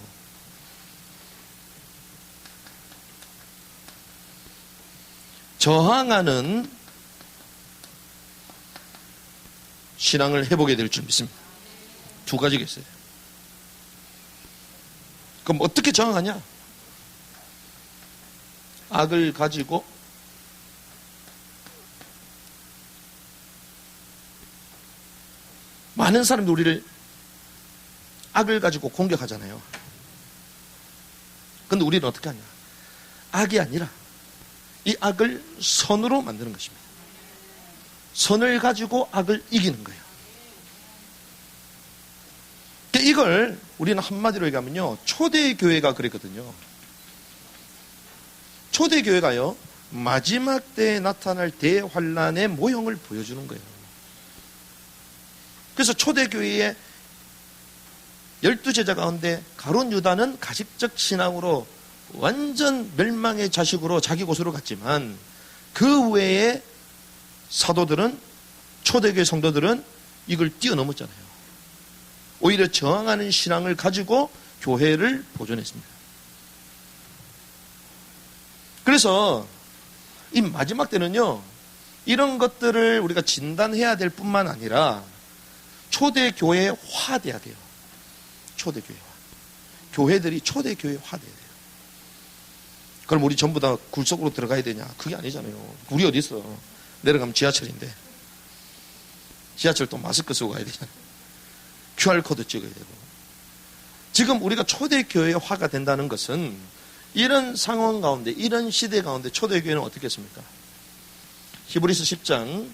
저항하는 신앙을 해보게 될 줄 믿습니다. 두 가지가 있어요. 그럼 어떻게 저항하냐? 악을 가지고 많은 사람들이 우리를 악을 가지고 공격하잖아요. 근데 우리는 어떻게 하냐? 악이 아니라 이 악을 선으로 만드는 것입니다. 선을 가지고 악을 이기는 거예요. 이걸 우리는 한마디로 얘기하면요, 초대교회가 그랬거든요. 초대교회가요, 마지막 때에 나타날 대환란의 모형을 보여주는 거예요. 그래서 초대교회의 12제자 가운데 가룟 유다는 가식적 신앙으로 완전 멸망의 자식으로 자기 곳으로 갔지만, 그 외에 사도들은, 초대교회 성도들은 이걸 뛰어넘었잖아요. 오히려 저항하는 신앙을 가지고 교회를 보존했습니다. 그래서 이 마지막 때는요, 이런 것들을 우리가 진단해야 될 뿐만 아니라 초대교회화돼야 돼요. 초대교회화. 교회들이 초대교회화돼야 돼요. 그럼 우리 전부 다 굴 속으로 들어가야 되냐? 그게 아니잖아요. 굴이 어디 있어? 내려가면 지하철인데. 지하철 또 마스크 쓰고 가야 되잖아요. QR코드 찍어야 되고. 지금 우리가 초대교회화가 된다는 것은 이런 상황 가운데, 이런 시대 가운데 초대교회는 어떻게 했습니까? 히브리서 10장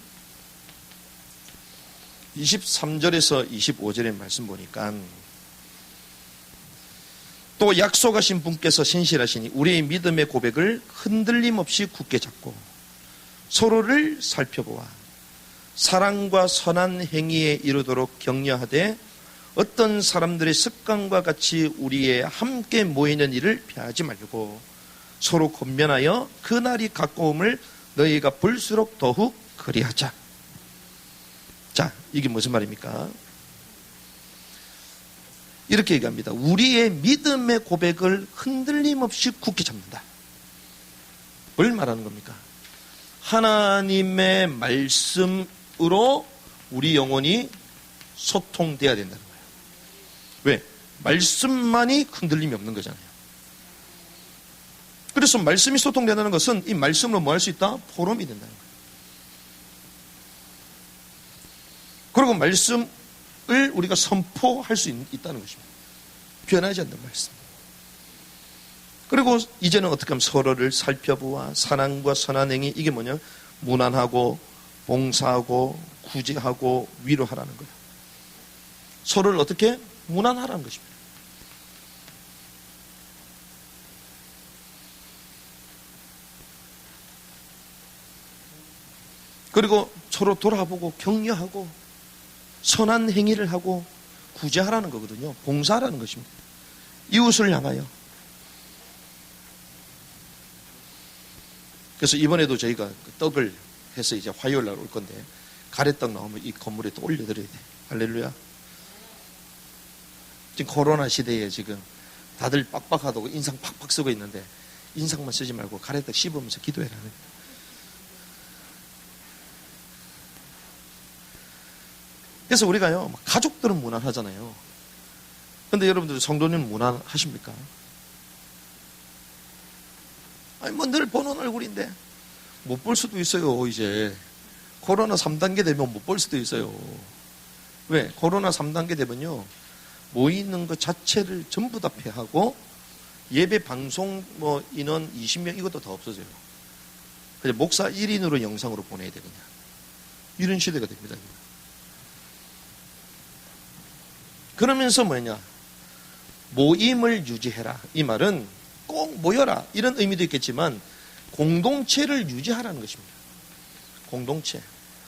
23절에서 25절의 말씀 보니까, 또 약속하신 분께서 신실하시니 우리의 믿음의 고백을 흔들림 없이 굳게 잡고 서로를 살펴보아 사랑과 선한 행위에 이르도록 격려하되, 어떤 사람들의 습관과 같이 우리의 함께 모이는 일을 피하지 말고 서로 권면하여 그날이 가까움을 너희가 볼수록 더욱 그리하자. 자, 이게 무슨 말입니까? 이렇게 얘기합니다. 우리의 믿음의 고백을 흔들림 없이 굳게 잡는다. 뭘 말하는 겁니까? 하나님의 말씀으로 우리 영혼이 소통돼야 된다는 거예요. 왜? 말씀만이 흔들림이 없는 거잖아요. 그래서 말씀이 소통된다는 것은 이 말씀으로 뭐 할 수 있다? 포럼이 된다는 거예요. 그리고 말씀을 우리가 선포할 수 있다는 것입니다. 변하지 않는 말씀. 그리고 이제는 어떻게 하면 서로를 살펴보아 사랑과 선한 행위, 이게 뭐냐? 무난하고 봉사하고 구제하고 위로하라는 거예요. 서로를 어떻게? 무난하라는 것입니다. 그리고 서로 돌아보고 격려하고 선한 행위를 하고 구제하라는 거거든요. 봉사하라는 것입니다. 이웃을 향하여. 그래서 이번에도 저희가 떡을 해서 이제 화요일 날 올 건데 가래떡 나오면 이 건물에 또 올려드려야 돼. 할렐루야. 지금 코로나 시대에 지금 다들 빡빡하다고 인상 팍팍 쓰고 있는데 인상만 쓰지 말고 가래떡 씹으면서 기도해라. 그래서 우리가요, 가족들은 무난하잖아요. 근데 여러분들 성도님은 무난하십니까? 아니, 뭐 늘 보는 얼굴인데 못 볼 수도 있어요, 이제. 코로나 3단계 되면 못 볼 수도 있어요. 왜? 코로나 3단계 되면요, 모이는 것 자체를 전부 다 폐하고 예배 방송 뭐 인원 20명 이것도 다 없어져요. 그냥 목사 1인으로 영상으로 보내야 돼, 그냥. 이런 시대가 됩니다. 그러면서 뭐냐? 모임을 유지해라. 이 말은 꼭 모여라. 이런 의미도 있겠지만 공동체를 유지하라는 것입니다. 공동체.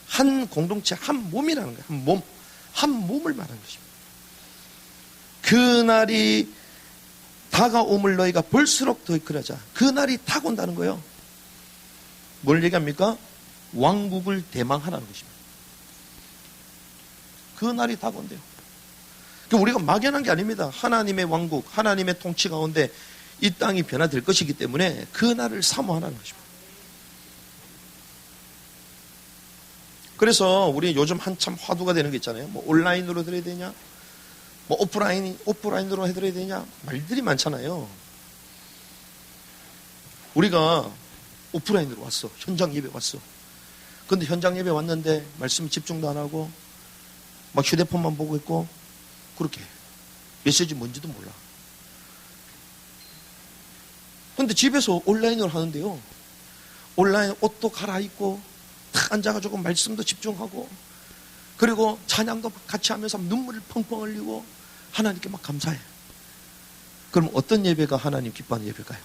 한 공동체, 한 몸이라는 거예요. 한 몸. 한 몸을 말하는 것입니다. 그날이 다가옴을 너희가 볼수록 더 그러자. 그날이 다가온다는 거예요. 뭘 얘기합니까? 왕국을 대망하라는 것입니다. 그날이 다가온대요. 우리가 막연한 게 아닙니다. 하나님의 왕국, 하나님의 통치 가운데 이 땅이 변화될 것이기 때문에 그날을 사모하라는 것입니다. 그래서 우리 요즘 한참 화두가 되는 게 있잖아요. 뭐 온라인으로 드려야 되냐? 뭐 오프라인으로 해드려야 되냐? 말들이 많잖아요. 우리가 오프라인으로 왔어. 현장 예배 왔어. 근데 현장 예배 왔는데 말씀 집중도 안 하고 막 휴대폰만 보고 있고 그렇게 메시지 뭔지도 몰라. 근데 집에서 온라인으로 하는데요, 온라인 옷도 갈아입고 탁 앉아가지고 말씀도 집중하고 그리고 찬양도 같이 하면서 눈물을 펑펑 흘리고 하나님께 막 감사해. 그럼 어떤 예배가 하나님 기뻐하는 예배일까요?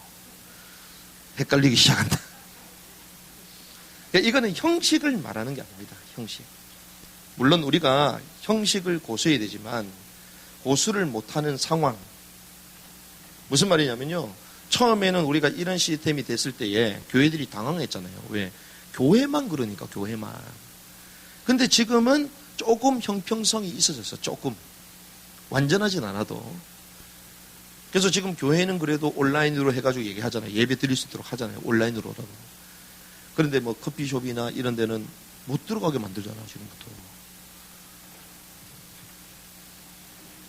헷갈리기 시작한다. 이거는 형식을 말하는 게 아닙니다. 형식. 물론 우리가 형식을 고수해야 되지만 고수를 못하는 상황. 무슨 말이냐면요, 처음에는 우리가 이런 시스템이 됐을 때에 교회들이 당황했잖아요. 왜? 교회만 그러니까, 교회만. 근데 지금은 조금 형평성이 있어졌어. 조금. 완전하진 않아도. 그래서 지금 교회는 그래도 온라인으로 해가지고 얘기하잖아요. 예배 드릴 수 있도록 하잖아요. 온라인으로라도. 그런데 뭐 커피숍이나 이런 데는 못 들어가게 만들잖아, 지금부터.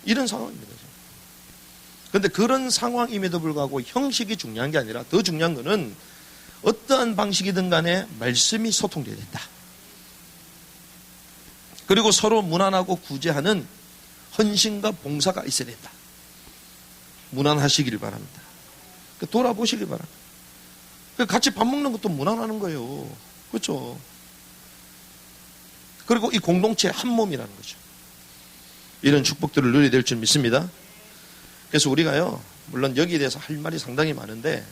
이런 상황입니다. 그런데 그런 상황임에도 불구하고 형식이 중요한 게 아니라 더 중요한 거는 어떠한 방식이든 간에 말씀이 소통되어야 된다. 그리고 서로 무난하고 구제하는 헌신과 봉사가 있어야 된다. 무난하시길 바랍니다. 돌아보시길 바랍니다. 같이 밥 먹는 것도 무난하는 거예요. 그렇죠? 그리고 이 공동체 한 몸이라는 거죠. 이런 축복들을 누려야 될 줄 믿습니다. 그래서 우리가요, 물론 여기에 대해서 할 말이 상당히 많은데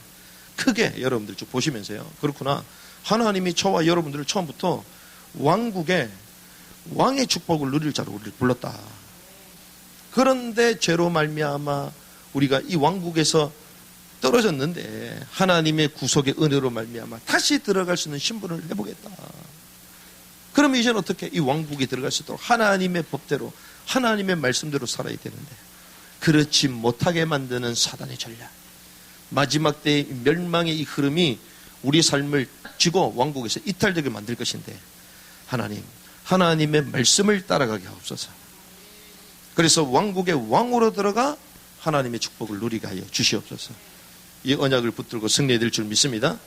크게 여러분들 쭉 보시면서요, 그렇구나, 하나님이 저와 여러분들을 처음부터 왕국의 왕의 축복을 누릴 자로 우리를 불렀다. 그런데 죄로 말미암아 우리가 이 왕국에서 떨어졌는데 하나님의 구속의 은혜로 말미암아 다시 들어갈 수 있는 신분을 해보겠다. 그러면 이제는 어떻게 이 왕국에 들어갈 수 있도록 하나님의 법대로 하나님의 말씀대로 살아야 되는데 그렇지 못하게 만드는 사단의 전략, 마지막 때의 멸망의 이 흐름이 우리 삶을 쥐고 왕국에서 이탈되게 만들 것인데 하나님의 말씀을 따라가게 하옵소서. 그래서 왕국의 왕으로 들어가 하나님의 축복을 누리게 하여 주시옵소서. 이 언약을 붙들고 승리해야 될 줄 믿습니다.